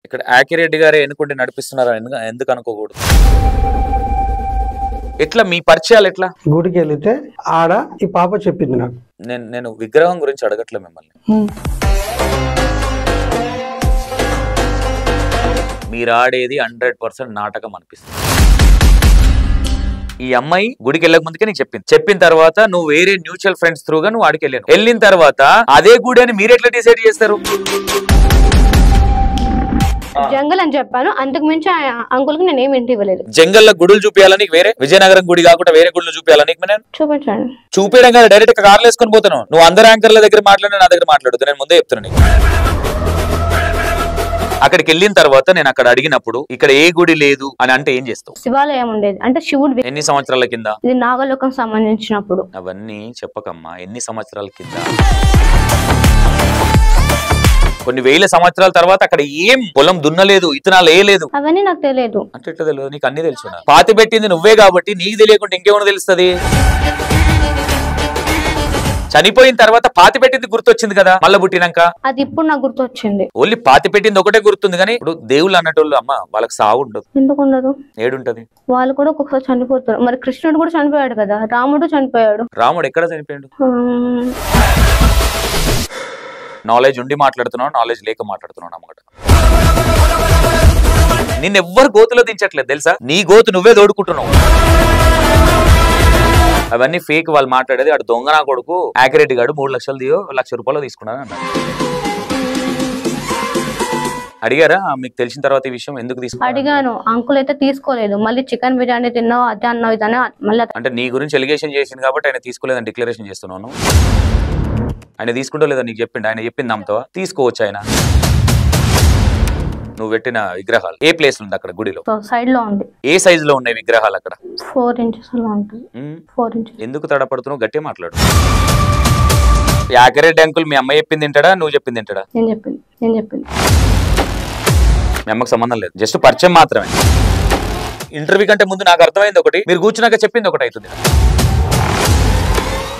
ఇక్కడ యాకిరెడ్డి గారే ఎన్నుకుంటే నడిపిస్తున్నారా ఎందుకు అనుకోకూడదు? ఎట్లా మీ పరిచయాలు ఎట్లా? గుడికి వెళితే ఆడ ఈ పాప చెప్పింది నాకు. నేను విగ్రహం గురించి అడగట్లే మిమ్మల్ని. మీరు ఆడేది 100% నాటకం అనిపిస్తుంది. ఈ అమ్మాయి గుడికి వెళ్ళక ముందుకే నీకు చెప్పిన తర్వాత నువ్వు వేరే మ్యూచువల్ ఫ్రెండ్స్ త్రూగా నువ్వు ఆడికి వెళ్ళాను. వెళ్ళిన తర్వాత అదే గుడి అని మీరు ఎట్లా డిసైడ్ చేస్తారు? జంగల్ అని చెప్పాను, అంతకు మించి అంకుల్ కి నేను ఏమి ఇంటి ఇవ్వలేదు. జంగల్ లో గుడులు చూపించాలని వేరే విజయనగరం గుడి కాకుండా వేరే గుడులు చూపించాలని నేను చూపించండి. చూపించడం కాదు, డైరెక్ట్ కార్లు వేసుకొని పోతాను. నువ్వు అందరు యాంకర్ల దగ్గర మాట్లాడి నా దగ్గర మాట్లాడుతు, నేను ముందే చెప్తున్నాను. అక్కడికి వెళ్ళిన తర్వాత నేను అక్కడ అడిగినప్పుడు ఇక్కడ ఏ గుడి లేదు అని అంటే ఏం చేస్తావు? శివాలయం ఉండేది, అంటే శివుడు. ఎన్ని సంవత్సరాల కింద? ఇది నాగలోకం సంబంధించినప్పుడు. అవన్నీ చెప్పకమ్మా, ఎన్ని సంవత్సరాల కింద? కొన్ని వేల సంవత్సరాల తర్వాత అక్కడ ఏం పొలం దున్నలేదు, ఇతనాలు వేయలేదు. అవన్నీ నాకు తెలియదు. అంటే ఎట్లా తెలియదు? నీకు అన్ని తెలుసు. పాతి పెట్టింది నువ్వే కాబట్టి నీకు తెలియకుండా ఇంకేమన్నా తెలుస్తుంది? చనిపోయిన తర్వాత పాతి పెట్టింది గుర్తొచ్చింది కదా మళ్ళీ పుట్టినాక? అది ఇప్పుడు నాకు గుర్తొచ్చింది. ఓన్లీ పాతి పెట్టింది ఒకటే గుర్తుంది, కానీ ఇప్పుడు దేవుళ్ళు అన్నటోళ్ళు అమ్మ వాళ్ళకి సావు ఉండదు. ఎందుకు ఉండదు? ఏడుంటది? వాళ్ళు కూడా ఒక్కొక్కసారి చనిపోతారు. మరి కృష్ణుడు కూడా చనిపోయాడు కదా, రాముడు చనిపోయాడు. రాముడు ఎక్కడ చనిపోయాడు? నాలెడ్జ్ ఉండి మాట్లాడుతున్నావు, నాలెడ్జ్ లేక మాట్లాడుతున్నావు అన్నమాట. నిన్నెవ్వరు గోతులో దించట్లేదు తెలుసా? నీ గోతు నువ్వే దోడుకుంటున్నావు. అవన్నీ ఫేక్. వాళ్ళు మాట్లాడేది అటు దొంగనా కొడుకు యాకిరెడ్డి గాడు 3 లక్షలు దియో 1 లక్ష రూపాయలు తీసుకున్నాను అన్నాడు. అడిగారా మీకు తెలిసిన తర్వాత ఈ విషయం ఎందుకు తీసుకున్నా? అడిగాను, అంకుల్ అయితే తీసుకోలేదు. మళ్ళీ చికెన్ బిర్యానీ తిన్నావు, అదే అన్నావు, ఇదనే మళ్ళీ. అంటే నీ గురించి ఎలిగేషన్ చేసింది కాబట్టి ఆయన తీసుకోలేదని డిక్లరేషన్ చేస్తున్నాను. ఆయన తీసుకుంటో లేదో నీకు చెప్పిండు? ఆయన చెప్పింది నమ్మతావా? తీసుకోవచ్చు. ఆయన నువ్వు పెట్టిన విగ్రహాలు ఏ ప్లేస్ ఉంది అక్కడ గుడిలో? సైడ్ లో ఉంది. ఏ సైజ్ లో ఉన్నాయి విగ్రహాలు అక్కడ? 4 inches లో ఉంటుంది. 4 inches. ఎందుకు తడపడుతున్నావు? గట్టిగా మాట్లాడు. యాకిరెడ్డి అంకుల్ మీ అమ్మాయి చెప్పింది తింటాడా, నువ్వు చెప్పింది తింటాడా? నేను చెప్పింది. మీ అమ్మకి సంబంధం లేదు, జస్ట్ పరిచయం మాత్రమే. ఇంటర్వ్యూ కంటే ముందు నాకు అర్థమైంది ఒకటి, మీరు కూర్చున్నాక చెప్పింది ఒకటి అవుతుంది.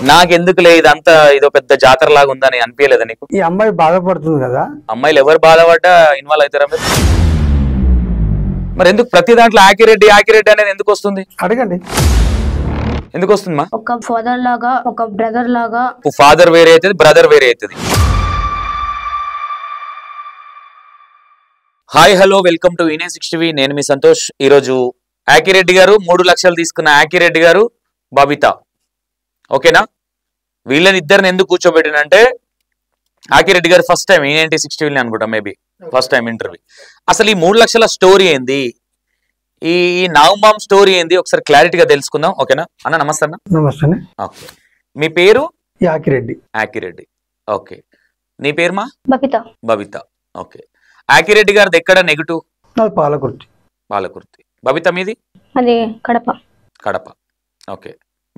నాకెందుకులే ఇదంతా ఇదో పెద్ద జాతర లాగా ఉందని అనిపించలేదా నీకు? ఈ అమ్మాయి బాధపడుతుంది కదా. అమ్మాయిలు ఎవరు బాధపడ్డా ఇన్వాల్వ్ అవుతారా? మరి ఎందుకు ప్రతి దాంట్లో యాకిరెడ్డి అనేది ఎందుకు వస్తుంది? అడగండి. ఎందుకు వస్తుంది మా? ఒక ఫాదర్ లాగా, ఒక బ్రదర్ లాగా. ఫాదర్ వేరే అవుతుంది, బ్రదర్ వేరే అవుతుంది. Hi hello, welcome to Ine6TV. నేను మీ సంతోష్. ఈరోజు యాకిరెడ్డి గారు 3 లక్షలు తీసుకున్న యాకిరెడ్డి గారు, బబిత, ఓకేనా? వీళ్ళని ఇద్దరిని ఎందుకు కూర్చోబెట్టినంటే యాకిరెడ్డి గారు ఫస్ట్ టైం Ine6TV అనుకుంటా, మేబీ ఫస్ట్ టైం ఇంటర్వ్యూ. అసలు ఈ 3 లక్షల స్టోరీ ఏంది, ఈ నాగమామ్ స్టోరీ ఏంది, ఒకసారి క్లారిటీగా తెలుసుకుందాం. ఓకేనా అన్న? నమస్తే అన్న. నమస్తే. ఓకే, మీ పేరు? యాకిరెడ్డి. ఓకే, నీ పేరు? మా బబిత. ఓకే, యాకిరెడ్డి గారిది ఎక్కడ నెగిటివ్? పాలకుర్తి. బబిత మీది? అది కడప. ఓకే,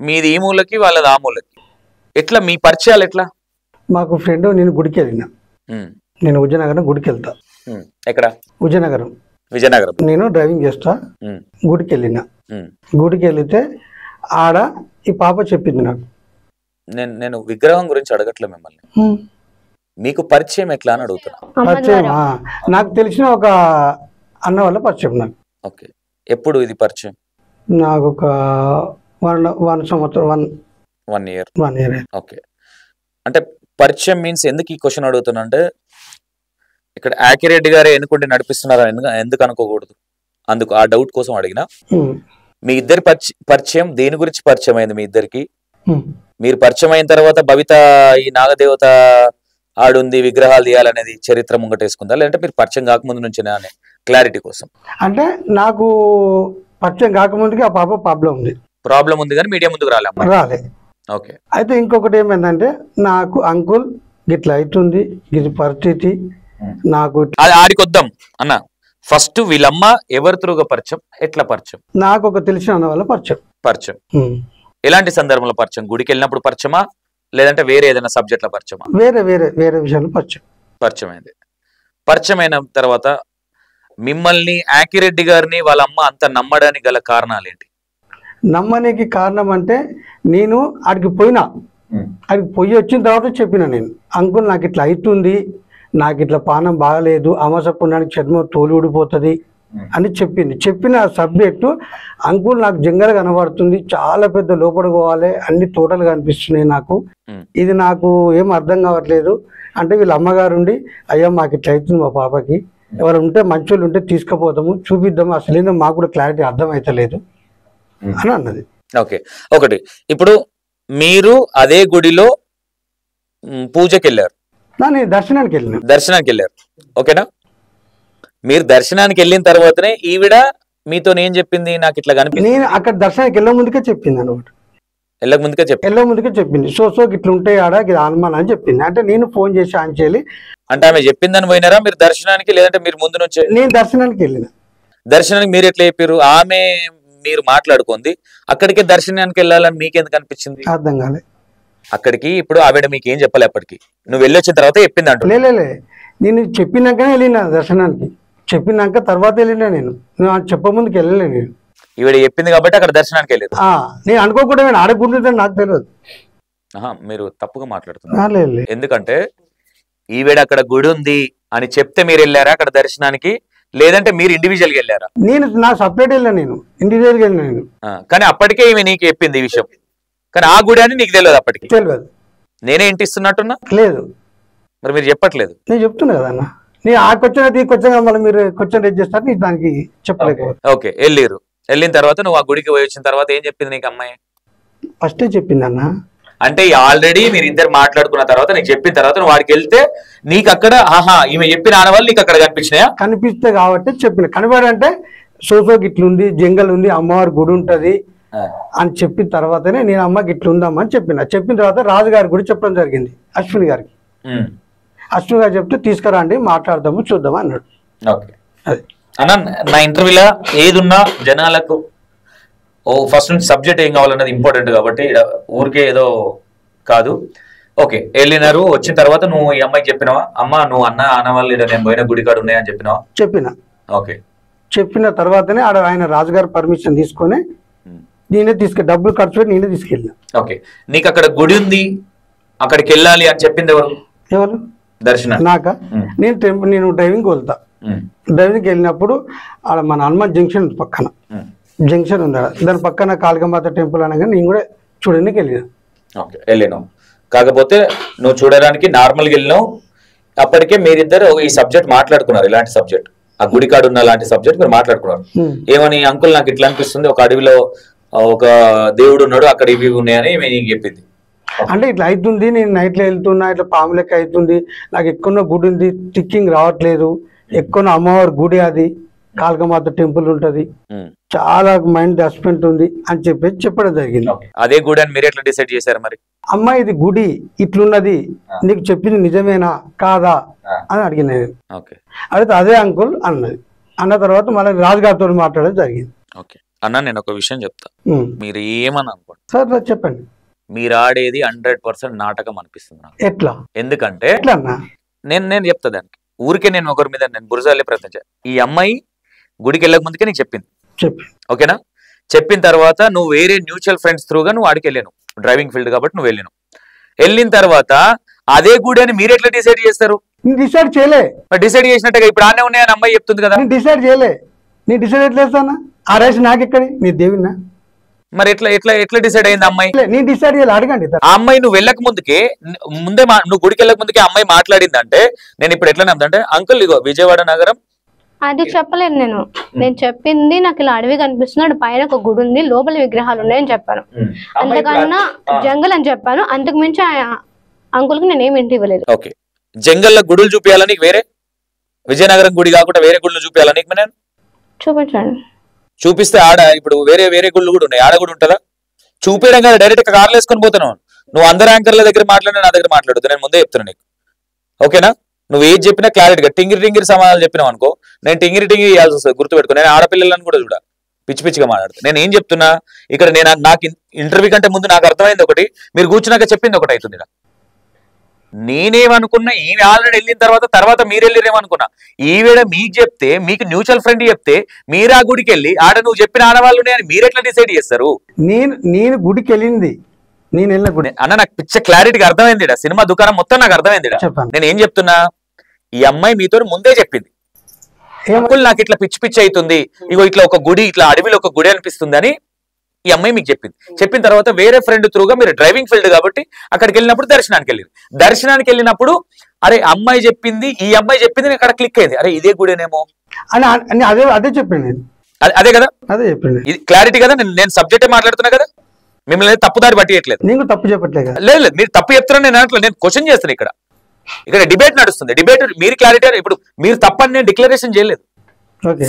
మీది ఈ మూలకి, వాళ్ళది ఆ మూలకి. ఎట్లా మీ పరిచయాలు ఎట్లా? మాకు ఫ్రెండ్, నేను గుడికి వెళ్ళిన. నేను విజయనగరం గుడికి వెళ్తా. ఎక్కడ? విజయనగరం. నేను డ్రైవింగ్ చేస్తా. గుడికి వెళ్ళిన. గుడికి వెళితే ఆడ ఈ పాప చెప్పింది నాకు. నేను విగ్రహం గురించి అడగట్లే మిమ్మల్ని, మీకు పరిచయం ఎట్లా అని అడుగుతున్నా. పరిచయం నాకు తెలిసిన ఒక అన్న వల్ల పరిచయం నాకు. ఓకే, ఎప్పుడు ఇది పరిచయం? నాకు ఒక 1 సంవత్సరం, 1 year. ఓకే, అంటే పరిచయం మీన్స్ ఎందుకు ఈ క్వశ్చన్ అడుగుతున్నా అంటే ఇక్కడ యాకిరెడ్డి గారే ఎన్నుకుంటే నడిపిస్తున్నారా ఎందుకు అనుకోకూడదు, అందుకు ఆ డౌట్ కోసం అడిగినా. మీ ఇద్దరి పరిచయం దేని గురించి పరిచయం అయింది మీ ఇద్దరికి? మీరు పరిచయం అయిన తర్వాత బబిత ఈ నాగదేవత ఆడుంది, విగ్రహాలు తీయాలనేది చరిత్ర ముంగటేసుకుందా, లేదంటే మీరు పరిచయం కాకముందు నుంచి అనే క్లారిటీ కోసం? అంటే నాకు పరిచయం కాకముందుకి ఆ పాప ప్రాబ్లం ఉంది కానీ మీడియా ముందుకు రాలే. ఓకే, అయితే ఇంకొకటి ఏమైందంటే నాకు అంకుల్ గిట్లా అవుతుంది, ఇది పరిస్థితి నాకు. ఆడికొద్దాం అన్న. ఫస్ట్ వీళ్ళమ్మ ఎవరి త్రూగా పరిచయం, ఎట్లా పరిచయం? నాకు ఒక తెలిసిన అన్న వల్ల పరిచయం. ఎలాంటి సందర్భంలో పరిచయం? గుడికి వెళ్ళినప్పుడు పరిచయమా, లేదంటే వేరే ఏదైనా సబ్జెక్ట్ లో పరిచయమా? వేరే విషయాలు పరిచయం అయింది. పరిచయం అయిన తర్వాత మిమ్మల్ని యాకిరెడ్డి గారిని వాళ్ళ అమ్మ అంత నమ్మడానికి గల కారణాలు ఏంటి? నమ్మడానికి కారణం అంటే నేను ఆడికి పోయి వచ్చిన తర్వాత చెప్పిన, నేను అంకుల్ నాకు ఇట్లా అవుతుంది, నాకు ఇట్లా పానం బాగలేదు, అమాస పుణ్యానికి చర్మం తోలు ఊడిపోతుంది అని చెప్పింది. చెప్పిన సబ్జెక్టు అంకుల్ నాకు జంగల్ కనబడుతుంది, చాలా పెద్ద లోపల పోవాలి, అన్ని తోటలు కనిపిస్తున్నాయి నాకు, ఇది నాకు ఏం అర్థం కావట్లేదు అంటే వీళ్ళ అమ్మగారు ఉండి అయ్యా మాకు ఇట్లా అవుతుంది మా పాపకి, ఎవరు ఉంటే మంచోళ్ళు ఉంటే తీసుకుపోతాము చూపిద్దాము, అసలు మాకు కూడా క్లారిటీ అర్థం అవుతలేదు అని అన్నది. ఓకే, ఒకటి ఇప్పుడు మీరు అదే గుడిలో పూజకి వెళ్ళారు, నేను దర్శనానికి వెళ్ళారు, ఓకేనా? మీరు దర్శనానికి వెళ్ళిన తర్వాతనే ఈవిడ మీతో ఏం చెప్పింది, నాకు ఇట్లా కనిపి నేను అక్కడ దర్శనానికి వెళ్ళే ముందుకే చెప్పింది అనమాట. వెళ్ళే ముందుకే చెప్పింది సో ఇట్లా ఉంటాయి ఆడ ఇది అనుమానం అని చెప్పింది. అంటే నేను ఫోన్ చేసి ఆన్ చేయాలి అంటే ఆమె చెప్పిందని పోయినారా మీరు దర్శనానికి, లేదంటే మీరు ముందు నుంచే? నేను దర్శనానికి వెళ్ళిన. దర్శనానికి మీరు ఎట్లా చెప్పారు? ఆమె మీరు మాట్లాడుకుంది, అక్కడికి దర్శనానికి వెళ్ళాలని మీకెందుకు అనిపించింది? అర్థం కాలే. అక్కడికి ఇప్పుడు ఆవిడ మీకు ఏం చెప్పలే, అప్పటికి నువ్వు వెళ్ళొచ్చిన తర్వాత చెప్పింది అంట. లేలే, నేను చెప్పినాకనే వెళ్ళిన దర్శనానికి, చెప్పినాక తర్వాత వెళ్ళినా, నేను చెప్పముందుకు వెళ్ళలే. నేను ఈవిడ చెప్పింది కాబట్టి అక్కడ దర్శనానికి వెళ్ళారు. నేను అనుకోకుండా నేను ఆడకుంటుందని నాకు తెలియదు. మీరు తప్పుగా మాట్లాడుతున్నారు. ఎందుకంటే ఈవిడ అక్కడ గుడి ఉంది అని చెప్తే మీరు వెళ్ళారా అక్కడ దర్శనానికి, లేదంటే మీరు ఇండివిజువల్ గా వెళ్ళారా? నేను నా సపరేట్ వెళ్ళా, నేను ఇండివిజువల్ గా వెళ్ళినా నేను. కానీ అప్పటికే ఈమె నీకు చెప్పింది ఈ విషయం, కానీ ఆ గుడి అని నీకు తెలియదు అప్పటికి? తెలియదు. నేనే ఇంటి ఇస్తున్నట్టున్నా? లేదు. మరి మీరు చెప్పట్లేదు? నేను చెప్తున్నా కదా అన్న, నేను ఆ క్వశ్చన్ మళ్ళీ మీరు క్వశ్చన్ రేజ్ చేస్తారు, నీకు దానికి చెప్పలేదు. ఓకే, వెళ్ళిన తర్వాత నువ్వు ఆ గుడికి పోయి వచ్చిన తర్వాత ఏం చెప్పింది నీకు అమ్మాయి? ఫస్టే చెప్పింది అన్న. అంటే ఆల్రెడీ మీరు ఇద్దరు మాట్లాడుకున్న తర్వాత నీకు చెప్పిన తర్వాత నువ్వు వాడికి వెళ్తే నీకు అక్కడ ఈమె చెప్పిన ఆనవాళ్ళు నీకు అక్కడ కనిపించినాయా? కనిపిస్తే కాబట్టి చెప్పిన. కనబడంటే సోఫాకి ఇట్లుంది, జంగల్ ఉంది, అమ్మవారి గుడి ఉంటది అని చెప్పిన తర్వాతనే నేను అమ్మకి ఇట్లా ఉందమ్మా అని చెప్పిన తర్వాత రాజుగారి గుడి చెప్పడం జరిగింది అశ్విని గారికి. అశ్విని గారు చెప్తే తీసుకురండి మాట్లాడదాము చూద్దాము అన్నాడు. అది అన్న, నా ఇంటర్వ్యూలో ఏదున్నా జనాలకు ఫస్ట్ నుంచి సబ్జెక్ట్ ఏం కావాలన్నది ఇంపార్టెంట్ కాబట్టి ఊరికే ఏదో కాదు. ఓకే, వెళ్ళినారు, వచ్చిన తర్వాత నువ్వు ఈ అమ్మాయికి చెప్పినావా, అమ్మ నువ్వు అన్నవాళ్ళు నేను పోయిన గుడి కాడ ఉన్నాయని చెప్పినావా? చెప్పిన. ఓకే, చెప్పిన తర్వాతనే ఆయన రాజుగారి పర్మిషన్ తీసుకొని నేనే డబ్బులు ఖర్చు పెట్టి నేనే తీసుకెళ్ళిన. ఓకే, నీకు అక్కడ గుడి ఉంది అక్కడికి వెళ్ళాలి అని చెప్పింది ఎవరు? దర్శనం. నాకా? నేను డ్రైవింగ్ వెళ్తా. డ్రైవింగ్కి వెళ్ళినప్పుడు ఆడ మన హనుమాన్ జంక్షన్ పక్కన జంక్షన్ ఉంది, దాని పక్కన కాళికామాత టెంపుల్ అనగా నేను కూడా చూడడానికి వెళ్ళినావు. కాకపోతే నువ్వు చూడడానికి నార్మల్గా వెళ్ళినావు, అప్పటికే మీరిద్దరు ఈ సబ్జెక్ట్ మాట్లాడుకున్నారు, ఇలాంటి సబ్జెక్ట్, ఆ గుడికాడు ఉన్న లాంటి సబ్జెక్ట్ మీరు మాట్లాడుకున్నారు. ఏమని, అంకుల్ నాకు ఇట్లా అనిపిస్తుంది, ఒక అడవిలో ఒక దేవుడు ఉన్నాడు, అక్కడ ఇవి ఉన్నాయని నీకు చెప్పింది. అంటే ఇట్లా అవుతుంది, నేను నైట్లో వెళ్తున్నా, ఇట్లా పాము లెక్క అవుతుంది, నాకు ఎక్కువ గుడి ఉంది, టిక్కింగ్ రావట్లేదు, ఎక్కువ అమ్మవారి గుడి, అది కాళికామాత టెంపుల్ ఉంటది, చాలా మైండ్ డస్ట్మెంట్ ఉంది అని చెప్పేసి చెప్పడం జరిగింది. అదే గుడి అని మీరు ఎట్లా డిసైడ్ చేశారు మరి? అమ్మాయి ఇది గుడి ఇట్లున్నది, నీకు చెప్పింది నిజమేనా కాదా అని అడిగిన. అడిగితే అదే అంకుల్ అన్నది. అన్న తర్వాత మళ్ళీ రాజుగారితో మాట్లాడడం జరిగింది. అన్న, నేను ఒక విషయం చెప్తా, మీరు ఏమని అనుకోండి సార్, చెప్పండి. మీరు ఆడేది 100% నాటకం అనిపిస్తుంది నాకు. ఎట్లా? ఎందుకంటే ఎట్లా అన్నా, నేను చెప్తా దానికి, ఊరికే నేను ఒకరి మీద నేను బురజాలే ప్రయత్నించా. ఈ అమ్మాయి గుడికి వెళ్ళక ముందుకే నీకు చెప్పింది, ఓకేనా? చెప్పిన తర్వాత నువ్వు వేరే మ్యూచువల్ ఫ్రెండ్స్ త్రూగా నువ్వు ఆడికి వెళ్ళాను, డ్రైవింగ్ ఫీల్డ్ కాబట్టి నువ్వు వెళ్ళిన తర్వాత అదే గుడి అని మీరు ఎట్లా డిసైడ్ చేస్తారు? డిసైడ్ చేయలే. డిసైడ్ చేసినట్టుగా ఇప్పుడు ఆనే ఉన్నాయని అమ్మాయి చెప్తుంది కదా. డిసైడ్ చేయలే. నేను డిసైడ్ ఎట్లా చేస్తానా? ఆ రైస్ నాకెక్కడి, నీ దేవున్నా? మరి ఎట్లా డిసైడ్ అయింది అమ్మాయి? నేను డిసైడ్ చేయాలి, అడగండి. ఆ అమ్మాయి నువ్వు వెళ్ళక ముందుకే నువ్వు గుడికి వెళ్ళక ముందుకే అమ్మాయి మాట్లాడింది అంటే నేను ఇప్పుడు ఎట్లా నమ్ముతా అంటే, అంకుల్ ఇగో విజయవాడ నగరం అది చెప్పలేదు. నేను చెప్పింది నాకు ఇలా అడవి కనిపిస్తున్నాడు, పైన ఒక గుడి ఉంది, లోపల విగ్రహాలు ఉన్నాయని చెప్పాను, అంతకన్నా జంగల్ అని చెప్పాను. అంతకు మించి అంకుల్ కి నేనేం ఇంటి ఇవ్వలేదు. ఓకే, జంగల్లో గుడులు చూపించాలని వేరే విజయనగరం గుడి కాకుండా వేరే గుళ్ళు చూపించాలని నేను చూపించాను. చూపిస్తే ఇప్పుడు వేరే గుళ్ళు కూడా ఉన్నాయి, ఆడ కూడా ఉంటుందా? చూపించడం కదా, డైరెక్ట్ కార్లు వేసుకొని పోతున్నావు. నువ్వు అందరు యాంకర్ల దగ్గర మాట్లాడినా నా దగ్గర మాట్లాడుతూ నేను ముందే చెప్తున్నా నీకు, ఓకేనా? నువ్వు ఏది చెప్పినా క్లారిటీగా టింగిరి సమాధానాలు చెప్పినావు అనుకో, నేను టింగిరి ఇవ్వాల్సి వస్తుంది, గుర్తుపెట్టుకో. నేను ఆడపిల్లలను కూడా చూడ పిచ్చిగా మాట్లాడుతా. నేను ఏం చెప్తున్నా ఇక్కడ, నాకు ఇంటర్వ్యూ కంటే ముందు నాకు అర్థమైంది ఒకటి, మీరు కూర్చున్నాక చెప్పింది ఒకటి అవుతుంది. నేనేమనుకున్నా, ఈమె ఆల్రెడీ వెళ్ళిన తర్వాత మీరు వెళ్ళిరేమనుకున్నా, ఈవిడ మీకు చెప్తే, మీకు న్యూచువల్ ఫ్రెండ్ చెప్తే మీరు ఆ గుడికి వెళ్ళి ఆడ నువ్వు చెప్పిన ఆడవాళ్ళు అని మీరు ఎట్లా డిసైడ్ చేస్తారు? నేను గుడికి వెళ్ళింది, నేను వెళ్ళిన గుడి అన్న, నాకు పిచ్చ క్లారిటీగా అర్థమైంది. సినిమా దుకాణం మొత్తం నాకు అర్థమైంది. నేను ఏం చెప్తున్నా, ఈ అమ్మాయి మీతో ముందే చెప్పింది, అంకుల్ నాకు ఇట్లా పిచ్చి పిచ్చి అవుతుంది, ఇగో ఇట్లా ఒక గుడి, ఇట్లా అడవిలో ఒక గుడి అనిపిస్తుంది అని ఈ అమ్మాయి మీకు చెప్పింది. చెప్పిన తర్వాత వేరే ఫ్రెండ్ త్రూగా మీరు డ్రైవింగ్ ఫీల్డ్ కాబట్టి అక్కడికి వెళ్ళినప్పుడు దర్శనానికి వెళ్ళినప్పుడు అరే అమ్మాయి చెప్పింది, ఈ అమ్మాయి చెప్పింది అక్కడ క్లిక్ అయింది, అరే ఇదే గుడేనేమో అని అదే చెప్పాను నేను. అదే కదా, అదే చెప్పండి. ఇది క్లారిటీ కదా, నేను సబ్జెక్టే మాట్లాడుతున్నా కదా, మిమ్మల్ని తప్పుదారి పట్టియట్లేదు. నీకు తప్పు చెప్పట్లేదు కదా. లేదు మీరు తప్పు చెప్తున్నా, నేను అనట్లేదు, నేను క్వశ్చన్ చేస్తాను. ఇక్కడ డిబేట్ నడుస్తుంది. డిబేట్ మీరు క్లారిటీ, ఇప్పుడు మీరు తప్పని నేను డిక్లరేషన్ చేయలేదు.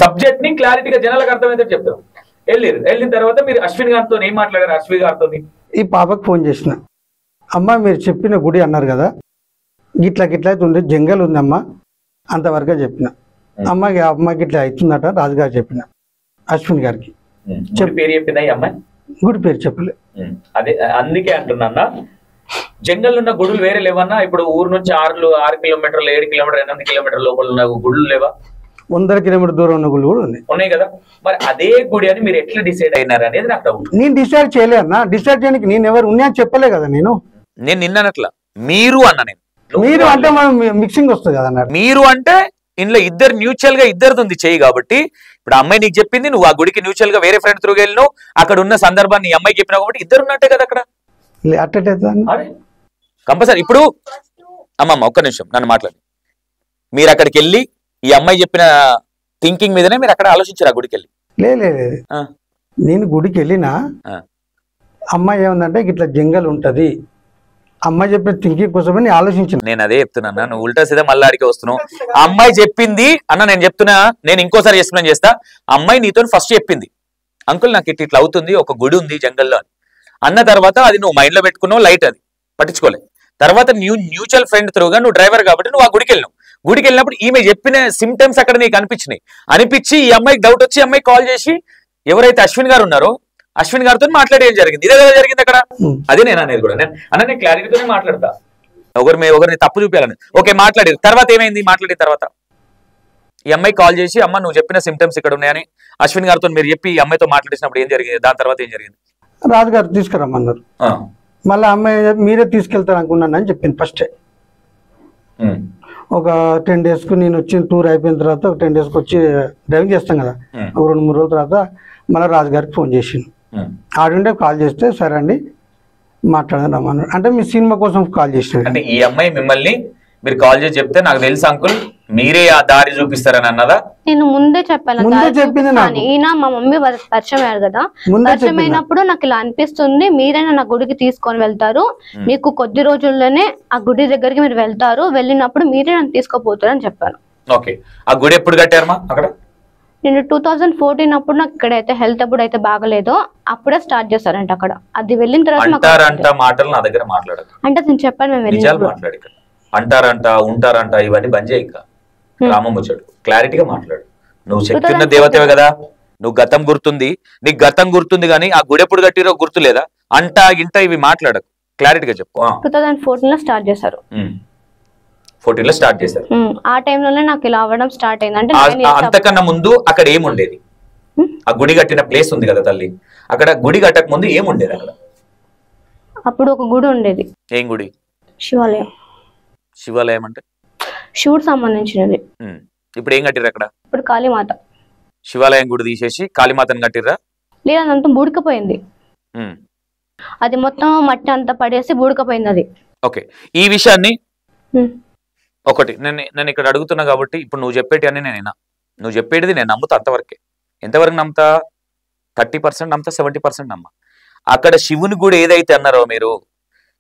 సబ్జెక్ట్ ని క్లారిటీగా జనాలకు అర్థమైతే చెప్తాం. వెళ్ళిన తర్వాత మీరు అశ్విన్ గారితో ఏం మాట్లాడారు? అశ్విన్ గారితో ఈ పాపకు ఫోన్ చేసిన, అమ్మ మీరు చెప్పిన గుడి అన్నారు కదా, గిట్లయితే ఉంది, జంగల్ ఉంది అమ్మ, అంతవరకే చెప్పిన. అమ్మకి ఇట్లా అవుతుందట రాజుగారు చెప్పిన, అశ్విన్ గారికి పేరు చెప్పిందా ఈ అమ్మాయి? గుడి పేరు చెప్పలే. అదే అందుకే అంటున్నా, జంగల్ ఉన్న గుడులు వేరే లేవన్నా? ఇప్పుడు ఊరు నుంచి 6 కిలోమీటర్లు 7 కిలోమీటర్లు 8 కిలోమీటర్ల లోపల ఉన్న గుడులు లేవా? 100 కిలోమీటర్ దూరం ఉన్న గుళ్ళు కూడా ఉన్నాయి కదా. మరి అదే గుడి అని మీరు ఎట్లా డిసైడ్ అయినారు అనేది నాకు డౌట్. నేను డిసైడ్ చేయలే అన్న, డిసైడ్ చేయడానికి నేను ఎవరు ఉన్నాయని చెప్పలే కదా. నేను నిన్నట్లా మీరు అన్న, నేను మీరు అంటే మనం మిక్సింగ్ వస్తుంది కదా అన్నారు. మీరు అంటే ఇంట్లో ఇద్దరు మ్యూచువల్ గా ఇద్దరిది చెయ్యి కాబట్టి, ఇప్పుడు అమ్మాయి నీకు చెప్పింది, నువ్వు ఆ గుడికి మ్యూచువల్ గా వేరే ఫ్రెండ్ త్రూ వెళ్ళినావు, అక్కడ ఉన్న సందర్భాన్ని ఈ అమ్మాయి చెప్పినావు కాబట్టి ఇద్దరు ఉన్నట్టే కదా అక్కడ. కంపల్సరీ. ఇప్పుడు అమ్మమ్మ ఒక్క నిమిషం నన్ను మాట్లాడి, మీరు అక్కడికి వెళ్ళి ఈ అమ్మాయి చెప్పిన థింకింగ్ మీదనే మీరు అక్కడ ఆలోచించారు ఆ గుడికి వెళ్ళి? లేదు, నేను గుడికి వెళ్ళినా అమ్మాయి ఏముందంటే ఇట్లా జంగల్ ఉంటది, అమ్మాయి చెప్పిన థింకింగ్ కోసమే నేను ఆలోచించిన. నేను అదే చెప్తున్నా, నువ్వు ఉల్టా సీదా మళ్ళీ అడిగి వస్తున్నావు. అమ్మాయి చెప్పింది అన్న, నేను చెప్తున్నా, నేను ఇంకోసారి ఎక్స్ప్లెయిన్ చేస్తా. అమ్మాయి నీతో ఫస్ట్ చెప్పింది, అంకుల్ నాకు ఇట్లా అవుతుంది, ఒక గుడి ఉంది జంగల్లో అని అన్న తర్వాత అది నువ్వు మైండ్ లో పెట్టుకున్నావు, లైట్ అది పట్టించుకోలేదు. తర్వాత మ్యూచువల్ ఫ్రెండ్ త్రూగా నువ్వు డ్రైవర్ కాబట్టి నువ్వు ఆ గుడికి వెళ్ళినావు. గుడికి వెళ్ళినప్పుడు ఈమె చెప్పిన సిమ్టమ్స్ అక్కడ నీకు అనిపించి ఈ అమ్మాయికి డౌట్ వచ్చి అమ్మాయి కాల్ చేసి ఎవరైతే అశ్విన్ గారు ఉన్నారో అశ్విన్ గారితో మాట్లాడేం జరిగింది. ఇదే కదా జరిగింది అక్కడ. అదే నేను అనేది కూడా, నేను క్లారిటీతోనే మాట్లాడతా, ఒకరిని తప్పు చూపించాలని. ఓకే మాట్లాడేది, తర్వాత ఏమైంది? మాట్లాడిన తర్వాత ఈ అమ్మాయి కాల్ చేసి, అమ్మ నువ్వు చెప్పిన సిమ్టమ్స్ ఇక్కడ ఉన్నాయని అశ్విన్ గారితో మీరు చెప్పి ఈ అమ్మాయితో మాట్లాడినప్పుడు ఏం జరిగింది? దాని తర్వాత ఏం జరిగింది? రాజుగారు తీసుకురమ్మన్నారు. మళ్ళీ అమ్మాయి మీరే తీసుకెళ్తారు అనుకున్నాను అని చెప్పింది ఫస్టే. ఒక 10 డేస్కు నేను వచ్చి టూర్ అయిపోయిన తర్వాత ఒక 10 డేస్కి వచ్చి డ్రైవింగ్ చేస్తాం కదా, ఒక 2-3 రోజుల తర్వాత మళ్ళీ రాజుగారికి ఫోన్ చేసిండు. ఆడుండే కాల్ చేస్తే సరే అండి మాట్లాడదాం అన్నాడు. అంటే మీ సినిమా కోసం కాల్ చేసినాడు. అంటే ఈ అమ్మాయి మిమ్మల్ని మీరు కాల్ చేసి చెప్తే నాకు తెలుసు అంకుల్ మీరే ఆ దారి చూపిస్తారని అన్నదా? నేను ముందే చెప్పాను, ఈయన మా మమ్మీ పరిచయం అయ్యారు కదా, పరిచయం అయినప్పుడు నాకు ఇలా అనిపిస్తుంది, మీరైనా నా గుడికి తీసుకొని వెళ్తారు, మీకు కొద్ది రోజుల్లోనే ఆ గుడి దగ్గరికి మీరు వెళ్తారు, వెళ్ళినప్పుడు మీరే నన్ను తీసుకోపోతారు అని చెప్పాను. ఓకే, ఆ గుడి ఎప్పుడు కట్టారమ్మా అక్కడ? నేను 2014 అప్పుడు నాకు ఇక్కడైతే హెల్త్ అప్పుడు అయితే బాగలేదో అప్పుడే స్టార్ట్ చేశారంట అక్కడ. అది వెళ్ళిన తర్వాత మాటలు నా దగ్గర మాట్లాడదు అంటే నేను చెప్పాను, మేము వెళ్ళి అంటారంట ఉంటారంట ఇవన్నీ బంద్ చేయి. ఇంకా రామం వచ్చాడు, క్లారిటీగా మాట్లాడు. నువ్వు చెప్తున్న దేవతవే కదా, నువ్వు గతం గుర్తుంది, నీకు గతం గుర్తుంది కానీ ఆ గుడి ఎప్పుడు కట్టిరో గుర్తు లేదా? ఇంట ఇవి మాట్లాడకు, క్లారిటీగా చెప్పు. 2014 లో స్టార్ట్ చేశారు. 14 లో స్టార్ట్ చేశారు. ఆ టైంలోనే నాకు ఇలా అవ్వడం స్టార్ట్ అయింది. అంటే అంతకన్నా ముందు అక్కడ ఏముండేది? ఆ గుడి కట్టిన ప్లేస్ ఉంది కదా తల్లి, అక్కడ గుడి కట్టక ముందు ఏముండేది అక్కడ? అప్పుడు ఒక గుడి ఉండేది. ఏం గుడి? శివాలయం. శివాలయం అంటే శివుడు సంబంధించినది. ఇప్పుడు ఏం కట్టిర్రు అక్కడ? ఇప్పుడు కాళీమాత. శివాలయం గుడి తీసేసి కాళీమాతను కట్టిర్రా? లేదు, అదంతా బూడికపోయింది, అది మొత్తం మట్టి అంతా పడేసి బూడికపోయింది అది. ఓకే, ఈ విషయాన్ని ఒకటి నేను ఇక్కడ అడుగుతున్నా కాబట్టి ఇప్పుడు నువ్వు చెప్పేటి అని నువ్వు చెప్పేది నేను నమ్ముతా అంతవరకే. ఎంతవరకు నమ్ముతా? 30% నమ్ముతా, 70% నమ్మ. అక్కడ శివుని గుడి ఏదైతే అన్నారో మీరు,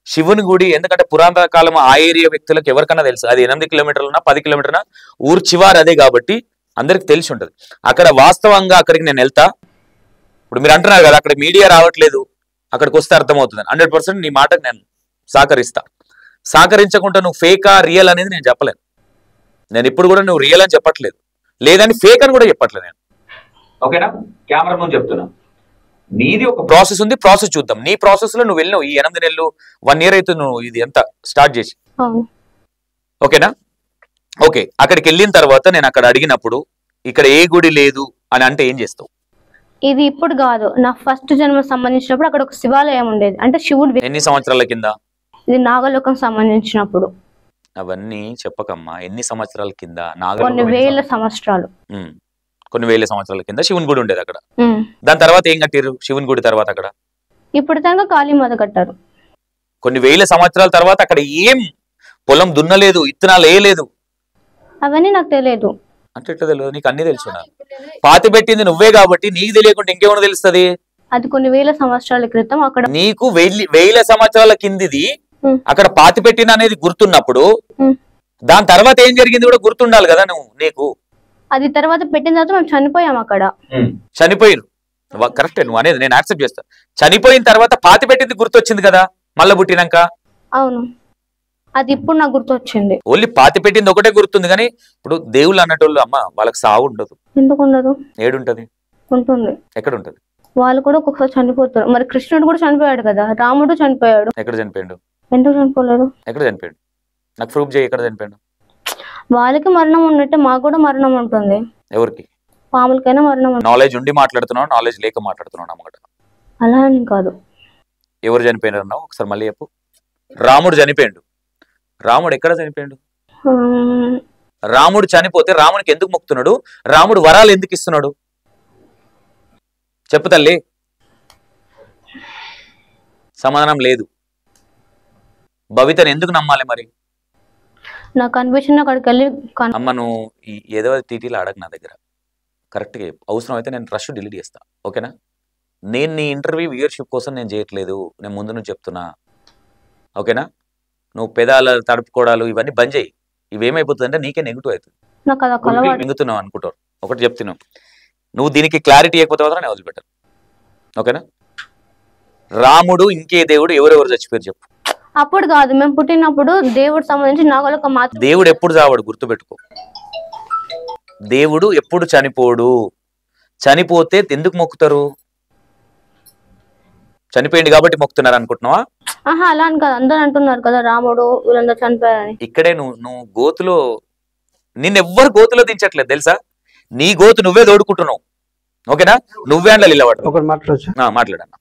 శివుని గుడి, ఎందుకంటే పురాతన కాలం ఆ ఏరియా వ్యక్తులకు ఎవరికన్నా తెలుసు, అది 8 కిలోమీటర్లనా 10 కిలోమీటర్నా ఊరు చివారు అదే కాబట్టి అందరికి తెలిసి ఉంటది. అక్కడ వాస్తవంగా అక్కడికి నేను వెళ్తా. ఇప్పుడు మీరు అంటున్నారు కదా అక్కడ మీడియా రావట్లేదు, అక్కడికి వస్తే అర్థమవుతుంది. 100% నీ మాటకు నేను సహకరించకుండా నువ్వు ఫేకా రియల్ అనేది నేను చెప్పలేను. నేను ఇప్పుడు కూడా నువ్వు రియల్ అని చెప్పట్లేదు, లేదని ఫేక్ అని కూడా చెప్పట్లేదు నేను. ఓకేనా? కెమెరా ముందు చెప్తున్నా, నీది ఒక ప్రాసెస్ ఉంది, ప్రాసెస్ చూద్దాం. నీ ప్రాసెస్ లో నువ్వు వెళ్ళినావు, ఈ 8 నెలలు 1 ఇయర్ అయితే నువ్వు ఇది ఎంత స్టార్ట్ చేసి. ఓకేనా? ఓకే, అక్కడికి వెళ్ళిన తర్వాత నేను అక్కడ అడిగినప్పుడు ఇక్కడ ఏ గుడి లేదు అని అంటే ఏం చేస్తావు? ఇది ఇప్పుడు కాదు, నా ఫస్ట్ జన్మ సంబంధించినప్పుడు అక్కడ ఒక శివాలయం ఉండేది. అంటే శివుడు. ఎన్ని సంవత్సరాల కింద? ఇది నాగలోకం సంబంధించినప్పుడు. అవన్నీ చెప్పకమ్మా. ఎన్ని సంవత్సరాల కింద? కొన్ని వేల సంవత్సరాలు. కొన్ని వేల సంవత్సరాల కింద శివుని గుడి ఉండేది అక్కడ. ఉమ్. దాని తర్వాత ఏం కట్టారు శివుని గుడి తర్వాత అక్కడ? ఇప్పుడు దాకా కాళీమాత కట్టారు. కొన్ని వేల సంవత్సరాల తర్వాత అక్కడ ఏం పొలం దున్నలేదు, ఇత్తనాలు వేయలేదు. అవన్నీ నాకు తెలియదు. అంటే ఎట్లా తెలియదు? నీకు అన్ని తెలుసు. పాతి పెట్టింది నువ్వే కాబట్టి నీకు తెలియకుండా ఇంకేమైనా తెలుస్తుంది? అది కొన్ని వేల సంవత్సరాల క్రితం అక్కడ. నీకు వేల సంవత్సరాల కిందిది అక్కడ పాతి పెట్టిన అనేది గుర్తున్నప్పుడు దాని తర్వాత ఏం జరిగింది కూడా గుర్తుండాలి కదా నీకు. అది తర్వాత పెట్టిన తర్వాత మేము చనిపోయాం అక్కడ. చనిపోయిరు కరెక్టే నువ్వు అనేది, నేను యాక్సెప్ట్ చేస్తా. చనిపోయిన తర్వాత పాతి పెట్టింది గుర్తొచ్చింది కదా మళ్ళీ పుట్టినాక. అవును, అది ఇప్పుడు నాకు గుర్తొచ్చింది. ఓన్లీ పాతి పెట్టింది ఒకటే గుర్తుంది కానీ ఇప్పుడు దేవుళ్ళు అన్నటోళ్ళు అమ్మ వాళ్ళకి సావు ఉండదు. ఎందుకు ఉండదు? ఏడుంటది? ఉంటుంది. ఎక్కడ ఉంటది? వాళ్ళు కూడా ఒక్కొక్కసారి చనిపోతారు. మరి కృష్ణుడు కూడా చనిపోయాడు కదా, రాముడు చనిపోయాడు. ఎక్కడ చనిపోయాడు? ఎందుకు చనిపోలేదు? ఎక్కడ చనిపోయాడు? నాకు ప్రూఫ్ చేయి, ఎక్కడ చనిపోయాడు? వాళ్ళకి మరణం ఉన్నట్టే మాకు కూడా మరణం ఉంటుంది. ఎవరికి? పాములకైనా మరణం. నాలెడ్జ్ ఉండి మాట్లాడుతున్నావు, నాలెడ్జ్ లేక మాట్లాడుతున్నావు అన్నమాట. అలా అని కాదు. ఎవరు చనిపోయినారు అన్నావు ఒకసారి మళ్ళీ చెప్పు. రాముడు చనిపోయాడు. రాముడు ఎక్కడ చనిపోయాడు? రాముడు చనిపోతే రామునికి ఎందుకు మొక్కుతున్నాడు? రాముడు వరాలు ఎందుకు ఇస్తున్నాడు చెప్పు తల్లి. సమాధానం లేదు. భవితను ఎందుకు నమ్మాలి మరి? నాకు అనిపించిన అక్కడికి వెళ్ళి అమ్మ నువ్వు ఏదో టీటీలో అడగ నా దగ్గర కరెక్ట్గా అవసరం అయితే నేను రష్ డిలీట్ చేస్తా, ఓకేనా? నేను నీ ఇంటర్వ్యూ వ్యూయర్షిప్ కోసం నేను చేయట్లేదు, నేను ముందు నుంచి చెప్తున్నా, ఓకేనా? నువ్వు పెదాల తడుపుకోవడాలు ఇవన్నీ బంద్ చేయి. ఇవేమైపోతుంది అంటే నీకే నెగిటివ్ అవుతుంది. మింగుతున్నావు అనుకుంటారు. ఒకటి చెప్తున్నావు, నువ్వు దీనికి క్లారిటీ ఇవ్వకపోతే మాత్రం నేను వదిలిపెట్టాను, ఓకేనా? రాముడు ఇంకే దేవుడు ఎవరెవరు చచ్చిపోయారు చెప్పు. అప్పుడు కాదు, మేము పుట్టినప్పుడు దేవుడు సంబంధించి నాగలోక మాత్రం. దేవుడు ఎప్పుడు చావాడు గుర్తుపెట్టుకో. దేవుడు ఎప్పుడు చనిపోడు. చనిపోతే ఎందుకు మొక్కుతారు? చనిపోయింది కాబట్టి మొక్కుతున్నారు అనుకుంటున్నావా? ఆహా అలా అని కాదు, అందరూ అంటున్నారు కదా రాముడు వీళ్ళందరూ చనిపోయారని. ఇక్కడే నువ్వు గోతులో నిన్నెవ్వరు గోతులో దించట్లేదు తెలుసా? నీ గోతు నువ్వే తోడుకుంటున్నావు, ఓకేనా? నువ్వే అండ్ల నిలబడు. ఒకటి మాట్లాడచ్చా? మాట్లాడన్నా.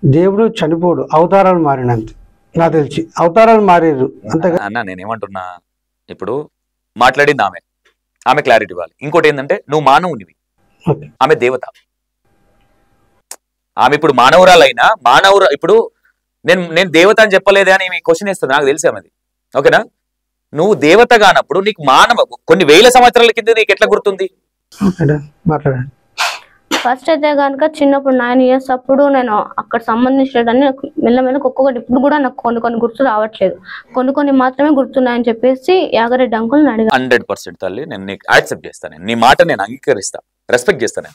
దేవుడు చనిపోడు, అవతారాలు మారినంత నాకు తెలిసి అవతారాలు మారేరు అంతే అన్న. నేనేమంటున్నా, ఇప్పుడు మాట్లాడింది ఆమె క్లారిటీ ఇవ్వాలి. ఇంకోటి ఏంటంటే నువ్వు మానవునివి, ఆమె దేవత. ఆమె ఇప్పుడు మానవురాలైనా ఇప్పుడు నేను దేవత అని చెప్పలేదే అని క్వశ్చన్ వేస్తుంది, నాకు తెలిసి ఆమెది, ఓకేనా? నువ్వు దేవత కానప్పుడు నీకు కొన్ని వేల సంవత్సరాల కింద నీకు ఎట్లా గుర్తుంది? మాట్లాడండి. ఫస్ట్ అయితే కనుక చిన్నప్పుడు 9 years అప్పుడు నేను అక్కడ సంబంధించినవన్నీ మెల్లమెల్లగా ఒక్కొక్కటి ఇప్పుడు కూడా నాకు కొన్ని గుర్తు రావట్లేదు, కొన్ని మాత్రమే గుర్తున్నాయని చెప్పేసి యాగరెడ్డి అంకుల్ని అడిగా. 100% తల్లి నేను నీకు యాక్సెప్ట్ చేస్తాను, నీ మాట నేను అంగీకరిస్తా, రెస్పెక్ట్ చేస్తాను.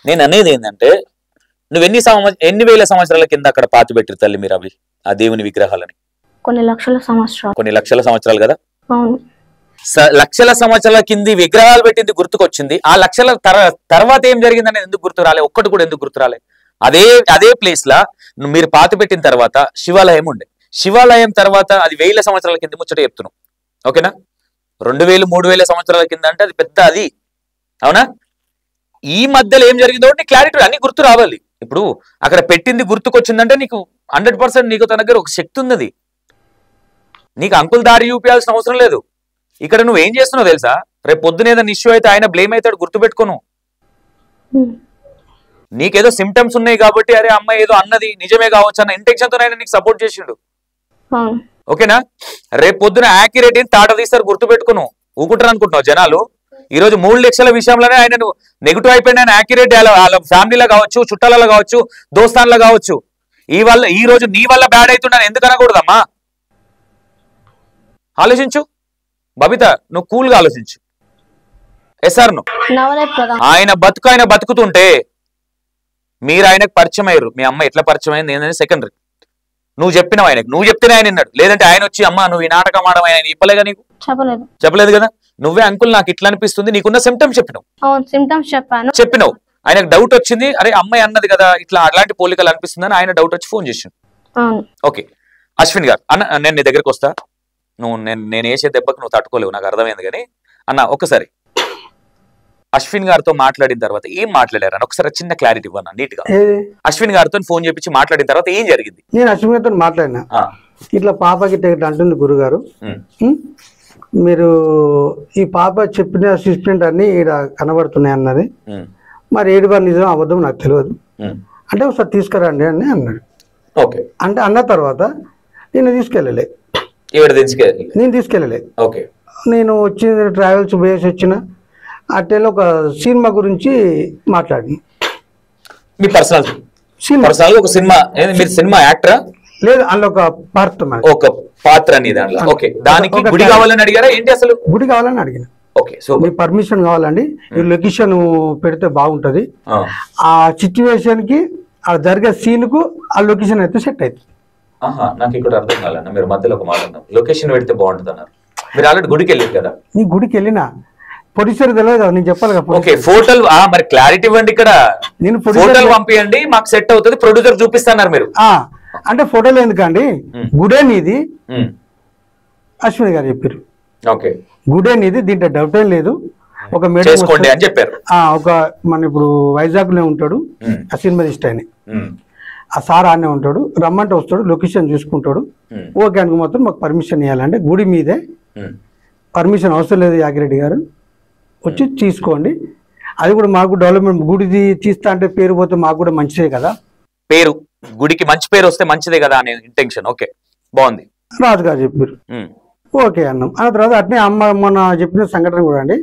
నేను అనేది ఏంటంటే నువ్వు ఎన్ని వేల సంవత్సరాల కింద అక్కడ పాతి పెట్టిరు తల్లి మీరు అవి ఆ దేవుని విగ్రహాలని? కొన్ని లక్షల సంవత్సరాలు. కొన్ని లక్షల సంవత్సరాలు కదా? అవును. లక్షల సంవత్సరాల కింది విగ్రహాలు పెట్టింది గుర్తుకొచ్చింది. ఆ లక్షల తర్వాత ఏం జరిగింది అనేది ఎందుకు గుర్తు రాలే? ఒక్కటి కూడా ఎందుకు గుర్తు రాలే? అదే ప్లేస్ లా మీరు పాతి పెట్టిన తర్వాత శివాలయం ఉండే. శివాలయం తర్వాత అది వేల సంవత్సరాల కింద ముచ్చట చెప్తున్నాం, ఓకేనా? 2000 3000 సంవత్సరాల కింద అంటే అది పెద్ద, అది అవునా? ఈ మధ్యలో ఏం జరిగిందో క్లారిటీ అన్ని గుర్తు రావాలి. ఇప్పుడు అక్కడ పెట్టింది గుర్తుకొచ్చిందంటే నీకు 100% నీకు తన దగ్గర ఒక శక్తి ఉన్నది. నీకు అంకుల్ దారి చూపించాల్సిన అవసరం లేదు. ఇక్కడ నువ్వు ఏం చేస్తున్నావు తెలుసా? రేపు పొద్దున ఏదైనా ఇష్యూ అయితే ఆయన బ్లేమ్ అవుతాడు, గుర్తుపెట్టుకోను. నీకేదో సిమ్టమ్స్ ఉన్నాయి కాబట్టి అరే అమ్మాయి ఏదో అన్నది నిజమే కావచ్చు అన్న ఇంటెన్షన్ తో ఆయన నీకు సపోర్ట్ చేసిండు, ఓకేనా? రేపు పొద్దున యాక్యురేట్ అని తాట తీస్తారు, గుర్తుపెట్టుకోను. ఊకుంటారు అనుకుంటున్నావు జనాలు. ఈ రోజు 3 లక్షల విషయంలోనే ఆయన నెగిటివ్ అయిపోయిన ఆయన యాక్యురేట్ వాళ్ళ ఫ్యామిలీలో కావచ్చు, చుట్టాలలో కావచ్చు, దోస్తాన్లో కావచ్చు. ఈ రోజు నీ వల్ల బ్యాడ్ అవుతున్నాను ఎందుకు అనకూడదమ్మా? ఆలోచించు బబిత, నువ్వు కూల్గా ఆలోచించు. ఎస్ఆర్ ఆయన బతుకుతుంటే మీరు ఆయనకు పరిచయం అయ్యారు. మీ అమ్మ ఎట్లా పరిచయం అయింది ఏంటంటే సెకండరీ. నువ్వు చెప్పినావు ఆయనకు, నువ్వు చెప్తేనే ఆయన విన్నాడు. లేదంటే ఆయన వచ్చి అమ్మ నువ్వు ఈ నాటకం ఆడడం ఆయన చెప్పలేగా? నీకు చెప్పలేదు కదా? నువ్వే అంకుల్ నాకు ఇట్లా అనిపిస్తుంది, నీకున్న సిమ్టమ్స్ చెప్పినావు. ఆయనకు డౌట్ వచ్చింది, అరే అమ్మాయి అన్నది కదా ఇట్లా అలాంటి పోలికలు అనిపిస్తుందని ఆయన డౌట్ వచ్చి ఫోన్ చేసిండు. ఓకే అశ్విన్ గారు అన్న, నేను నీ దగ్గరకు వస్తా. నేను వేసే దెబ్బకు నువ్వు తట్టుకోలేవు, నాకు అర్థమైంది. కానీ అన్న ఒక్కసారి అశ్విన్ గారితో మాట్లాడిన తర్వాత ఏం మాట్లాడారు అని ఒకసారి చిన్న క్లారిటీ ఇవ్వన్నా నీట్ గా. అశ్విన్ గారితో ఫోన్ చేపించి మాట్లాడిన తర్వాత ఏం జరిగింది? నేను అశ్విన్ గారితో మాట్లాడినా, ఇట్లా పాపకి ఇట్లా అంటుంది గురుగారు, మీరు ఈ పాప చెప్పిన అసిస్టెంట్ అన్ని ఇక్కడ కనబడుతున్నాయి అన్నది. మరి ఏడు వారు నిజం అబద్ధం నాకు తెలియదు అంటే ఒకసారి తీసుకురండి అని అన్నాడు. ఓకే అంటే అన్న తర్వాత నేను తీసుకెళ్ళలే, నేను తీసుకెళ్ళలే. ఓకే నేను వచ్చి ట్రావెల్స్ పోయేసి వచ్చిన అట్టేలో ఒక సినిమా గురించి మాట్లాడి మీ పర్సనల్ ఒక సినిమా మీరు సినిమా యాక్టరా? లేదు, అందులో ఒక పాత్ర, ఒక పాత్ర అని దాంట్లో. ఓకే, దానికి గుడి కావాలని అడిగారా ఏంటి? అసలు గుడి కావాలని అడిగిన. ఓకే, సో మీ పర్మిషన్ కావాలండి, ఈ లొకేషన్ పెడితే బాగుంటది, ఆ సిచ్యువేషన్ కి ఆ జరిగే సీన్ కు ఆ లొకేషన్ అయితే సెట్ అవుతుంది. నాకు ఇక్కడ అర్థం కాలన్న, మీరు మధ్యలో ఒక మాట అన్నారు, లొకేషన్ పెడితే బాగుంటుంది అన్నారు. మీరు ఆల్రెడీ గుడికి వెళ్ళారు కదా? నీ గుడికి వెళ్ళినా ప్రొడ్యూసర్ తెలియదు కదా, నేను చెప్పాలి కదా. ఓకే, ఫోటోలు మరి క్లారిటీ ఇవ్వండి, ఇక్కడ నేను ఫోటోలు పంపియండి, మాకు సెట్ అవుతుంది, ప్రొడ్యూసర్ చూపిస్తున్నారు మీరు. అంటే ఫోటోలు ఎందుకండి, గుడే నీది అశ్విని గారు చెప్పారు. ఓకే, గుడే నీది, దీంట్లో డౌట్ ఏం లేదు. ఒక మేడం అని చెప్పారు. ఒక మన ఇప్పుడు వైజాగ్ లో ఉంటాడు ఆ సినిమా ఇష్ట అని, ఆ సార్ ఆనే ఉంటాడు, రమ్మంటే వస్తాడు, లొకేషన్ చూసుకుంటాడు. ఓకే అనుకు మొత్తం మాకు పర్మిషన్ ఇవ్వాలంటే గుడి మీదే, పర్మిషన్ అవసరం లేదు యాగిరెడ్డి గారు, వచ్చి తీసుకోండి. అది కూడా మాకు డెవలప్మెంట్, గుడిది తీస్తా అంటే పేరు పోతే మాకు కూడా మంచిదే కదా, పేరు గుడికి మంచి పేరు వస్తే మంచిదే కదా అనే ఇంటెన్షన్. ఓకే, బాగుంది. రాజుగారు చెప్పారు. ఓకే అన్నాం. ఆ తర్వాత అట్నే అమ్మ మొన్న చెప్పిన సంఘటన కూడా అండి,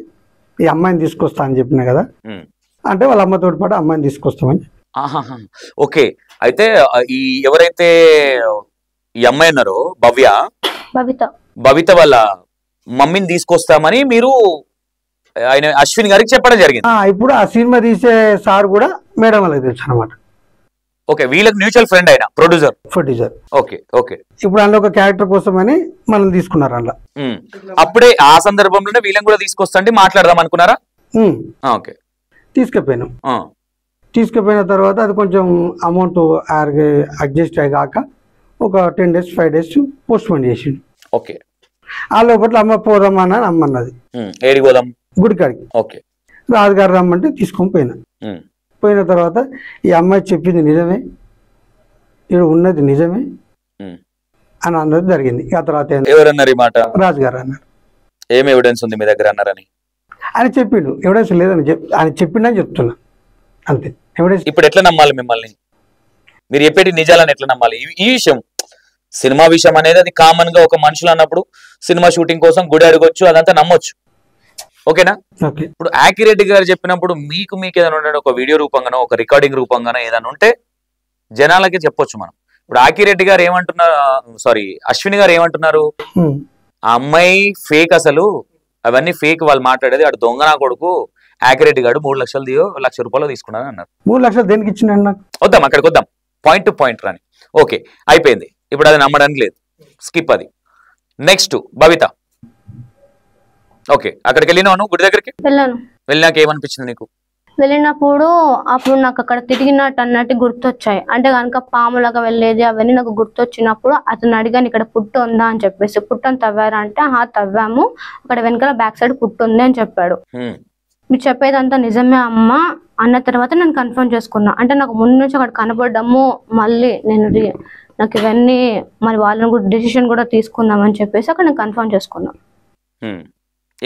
ఈ అమ్మాయిని తీసుకొస్తా అని చెప్పిన కదా, అంటే వాళ్ళ అమ్మతోటి పాటు అమ్మాయిని తీసుకొస్తామని. ఓకే, అయితే ఈ ఎవరైతే ఈ అమ్మాయి అన్నారో భవిత వాళ్ళ మమ్మీని తీసుకొస్తామని మీరు ఆయన అశ్విన్ గారికి చెప్పడం జరిగింది. ఇప్పుడు ఆ సినిమా తీసే సార్ కూడా మేడం వాళ్ళకి తెలుసు అనమాట. ఓకే, వీళ్ళకి మ్యూచువల్ ఫ్రెండ్ అయినా ప్రొడ్యూసర్. ఓకే ఓకే, ఇప్పుడు అందులో ఒక క్యారెక్టర్ కోసం అని మనం తీసుకున్నారు అందులో. అప్పుడే ఆ సందర్భంలోనే వీళ్ళని కూడా తీసుకొస్తండి మాట్లాడదాం అనుకున్నారా? ఓకే, తీసుకుపోయిన తర్వాత అది కొంచెం అమౌంట్ అడ్జస్ట్ అయ్యాక ఒక 10 days 5 days పోస్ట్పోన్ చేసిండు. ఓకే, ఆ లోపల అమ్మ పోదామా అని అమ్మన్నది, గుడికాడికి. ఓకే, రాజుగారు రమ్మంటే తీసుకొని పోయినా. పోయిన తర్వాత ఈ అమ్మాయి చెప్పింది నిజమే, ఇక్కడ ఉన్నది నిజమే అని అన్నది జరిగింది. ఆ తర్వాత ఎవరన్నారు ఈ మాట? రాజుగారు అన్నారు. ఏం ఎవిడెన్స్ ఉంది మీ దగ్గర అన్నారని ఆయన చెప్పిండు. ఎవిడెన్స్ లేదని ఆయన చెప్పిండని చెప్తున్నా అంతే. ఎవిడెన్స్ ఇప్పుడు ఎట్లా నమ్మాలి మిమ్మల్ని? మీరు చెప్పేటి నిజాలని ఎట్లా నమ్మాలి? ఈ విషయం సినిమా విషయం అనేది అది కామన్ గా ఒక మనుషులు అన్నప్పుడు సినిమా షూటింగ్ కోసం గుడి అడగొచ్చు, అదంతా నమ్మొచ్చు. ఓకేనా? ఇప్పుడు యాకిరెడ్డి గారు చెప్పినప్పుడు మీకు ఏదైనా ఉంటే ఒక వీడియో రూపంగానో ఒక రికార్డింగ్ రూపంగానో ఏదైనా ఉంటే జనాలకి చెప్పొచ్చు మనం. ఇప్పుడు యాకిరెడ్డి గారు ఏమంటున్నారు, సారీ అశ్విని గారు ఏమంటున్నారు, ఆ అమ్మాయి ఫేక్, అసలు అవన్నీ ఫేక్, వాళ్ళు మాట్లాడేది అటు దొంగనా కొడుకు యాకిరెడ్డి గారు 3 లక్షలు 1 లక్ష రూపాయలు తీసుకున్నాను అన్నారు. 3 లక్షలు దేనికి ఇచ్చిన? వద్దాం అక్కడికి వద్దాం, పాయింట్ టు పాయింట్ రాని. ఓకే, అయిపోయింది. ఇప్పుడు అది నమ్మడానికి లేదు, స్కిప్ అది. నెక్స్ట్ భవిత. ఓకే, అక్కడికి వెళ్ళినావు నువ్వు గుడి దగ్గరికి? వెళ్ళినాక ఏమనిపించింది నీకు? వెళ్ళినప్పుడు అప్పుడు నాకు అక్కడ తిరిగినట్టు అన్నట్టు గుర్తొచ్చాయి. అంటే కనుక పాములాగా వెళ్ళేది అవన్నీ నాకు గుర్తొచ్చినప్పుడు అతను అడిగాను, ఇక్కడ పుట్టు ఉందా అని చెప్పేసి. పుట్టని తవ్వారా అంటే తవ్వాము, అక్కడ వెనకాల బ్యాక్ సైడ్ పుట్టు ఉంది అని చెప్పాడు. మీరు చెప్పేదంతా నిజమే అమ్మ అన్న తర్వాత నేను కన్ఫర్మ్ చేసుకున్నా. అంటే నాకు ముందు నుంచి అక్కడ కనపడ్డాము, మళ్ళీ నాకు ఇవన్నీ మరి వాళ్ళని కూడా డెసిషన్ కూడా తీసుకుందాం అని చెప్పేసి అక్కడ నేను కన్ఫర్మ్ చేసుకున్నా.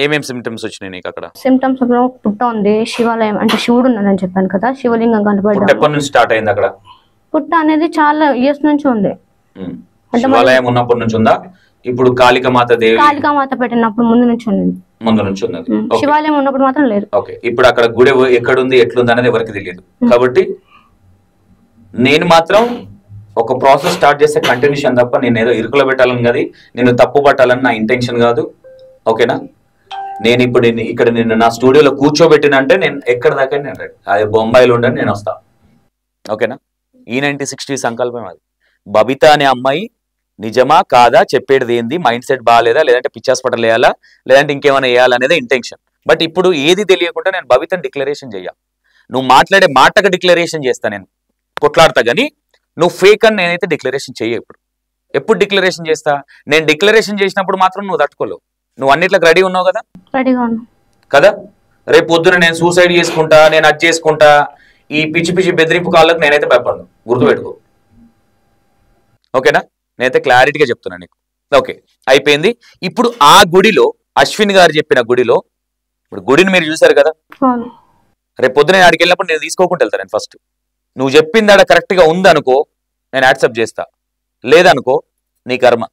ఏమేమి సిమ్టమ్స్ వచ్చినాయి నీకు అక్కడ? సిమ్టమ్స్ పుట్ట ఉంది, శివాలయం అంటే శివుడు ఉన్నాడని చెప్పాను కదా, శివలింగం కనపడ్డా. స్టార్ట్ అయింది అక్కడ పుట్ట అనేది చాలా ఇయర్స్ నుంచి ఉంది. శివాలయం ఉన్నప్పటి నుంచి ఉందా? ఇప్పుడు కాళికామాత పెట్టినప్పుడు ముందు నుంచి ఉంది. శివాలయం ఉన్నప్పుడు మాత్రం లేదు. ఓకే, ఇప్పుడు అక్కడ గుడి ఎక్కడుంది ఎట్లుంది అనేది ఎవరికి తెలియదు. కాబట్టి నేను మాత్రం ఒక ప్రాసెస్ స్టార్ట్ చేస్తే కంటిన్యూషన్ తప్ప నేను ఏదో ఇరుకులో పెట్టాలని కాదు, నేను తప్పు పట్టాలని నా ఇంటెన్షన్ కాదు. ఓకేనా? నేను ఇప్పుడు ఇక్కడ నిన్ను నా స్టూడియోలో కూర్చోబెట్టినంటే నేను ఎక్కడ దాకా నేను రెడీ. అది బొంబాయిలో ఉండని నేను వస్తా. ఓకేనా? E9060 సంకల్పం అది. బబిత అనే అమ్మాయి నిజమా కాదా చెప్పేది ఏంది, మైండ్ సెట్ బాగాలేదా, లేదంటే పిచ్చాస్పటల్ వేయాలా, లేదంటే ఇంకేమైనా వేయాలనేది ఇంటెన్షన్. బట్ ఇప్పుడు ఏది తెలియకుండా నేను బబితని డిక్లరేషన్ చెయ్యా. నువ్వు మాట్లాడే మాటగా డిక్లరేషన్ చేస్తా, నేను కొట్లాడతా, కానీ నువ్వు ఫేక్ అని నేనైతే డిక్లరేషన్ చెయ్య. ఎప్పుడు డిక్లరేషన్ చేస్తా? నేను డిక్లరేషన్ చేసినప్పుడు మాత్రం నువ్వు తట్టుకోలేవు. నువ్వు అన్నిట్లకు రెడీ ఉన్నావు కదా కదా. రేపు పొద్దున నేను సూసైడ్ చేసుకుంటా, నేను అది చేసుకుంటా, ఈ పిచ్చి బెదిరింపు కాళ్ళకు నేనైతే భయపడను, గుర్తుపెట్టుకో. ఓకేనా? నేనైతే క్లారిటీగా చెప్తున్నా నీకు. ఓకే, అయిపోయింది. ఇప్పుడు ఆ గుడిలో అశ్విన్ గారు చెప్పిన గుడిలో, ఇప్పుడు గుడిని మీరు చూసారు కదా, అవును. రేపు పొద్దున ఆడికి వెళ్ళినప్పుడు నేను తీసుకోకుండా వెళ్తాను. నేను ఫస్ట్ నువ్వు చెప్పింది ఆడ కరెక్ట్గా ఉందనుకో నేను యాక్సెప్ట్ చేస్తా, లేదనుకో నీ కర్మ,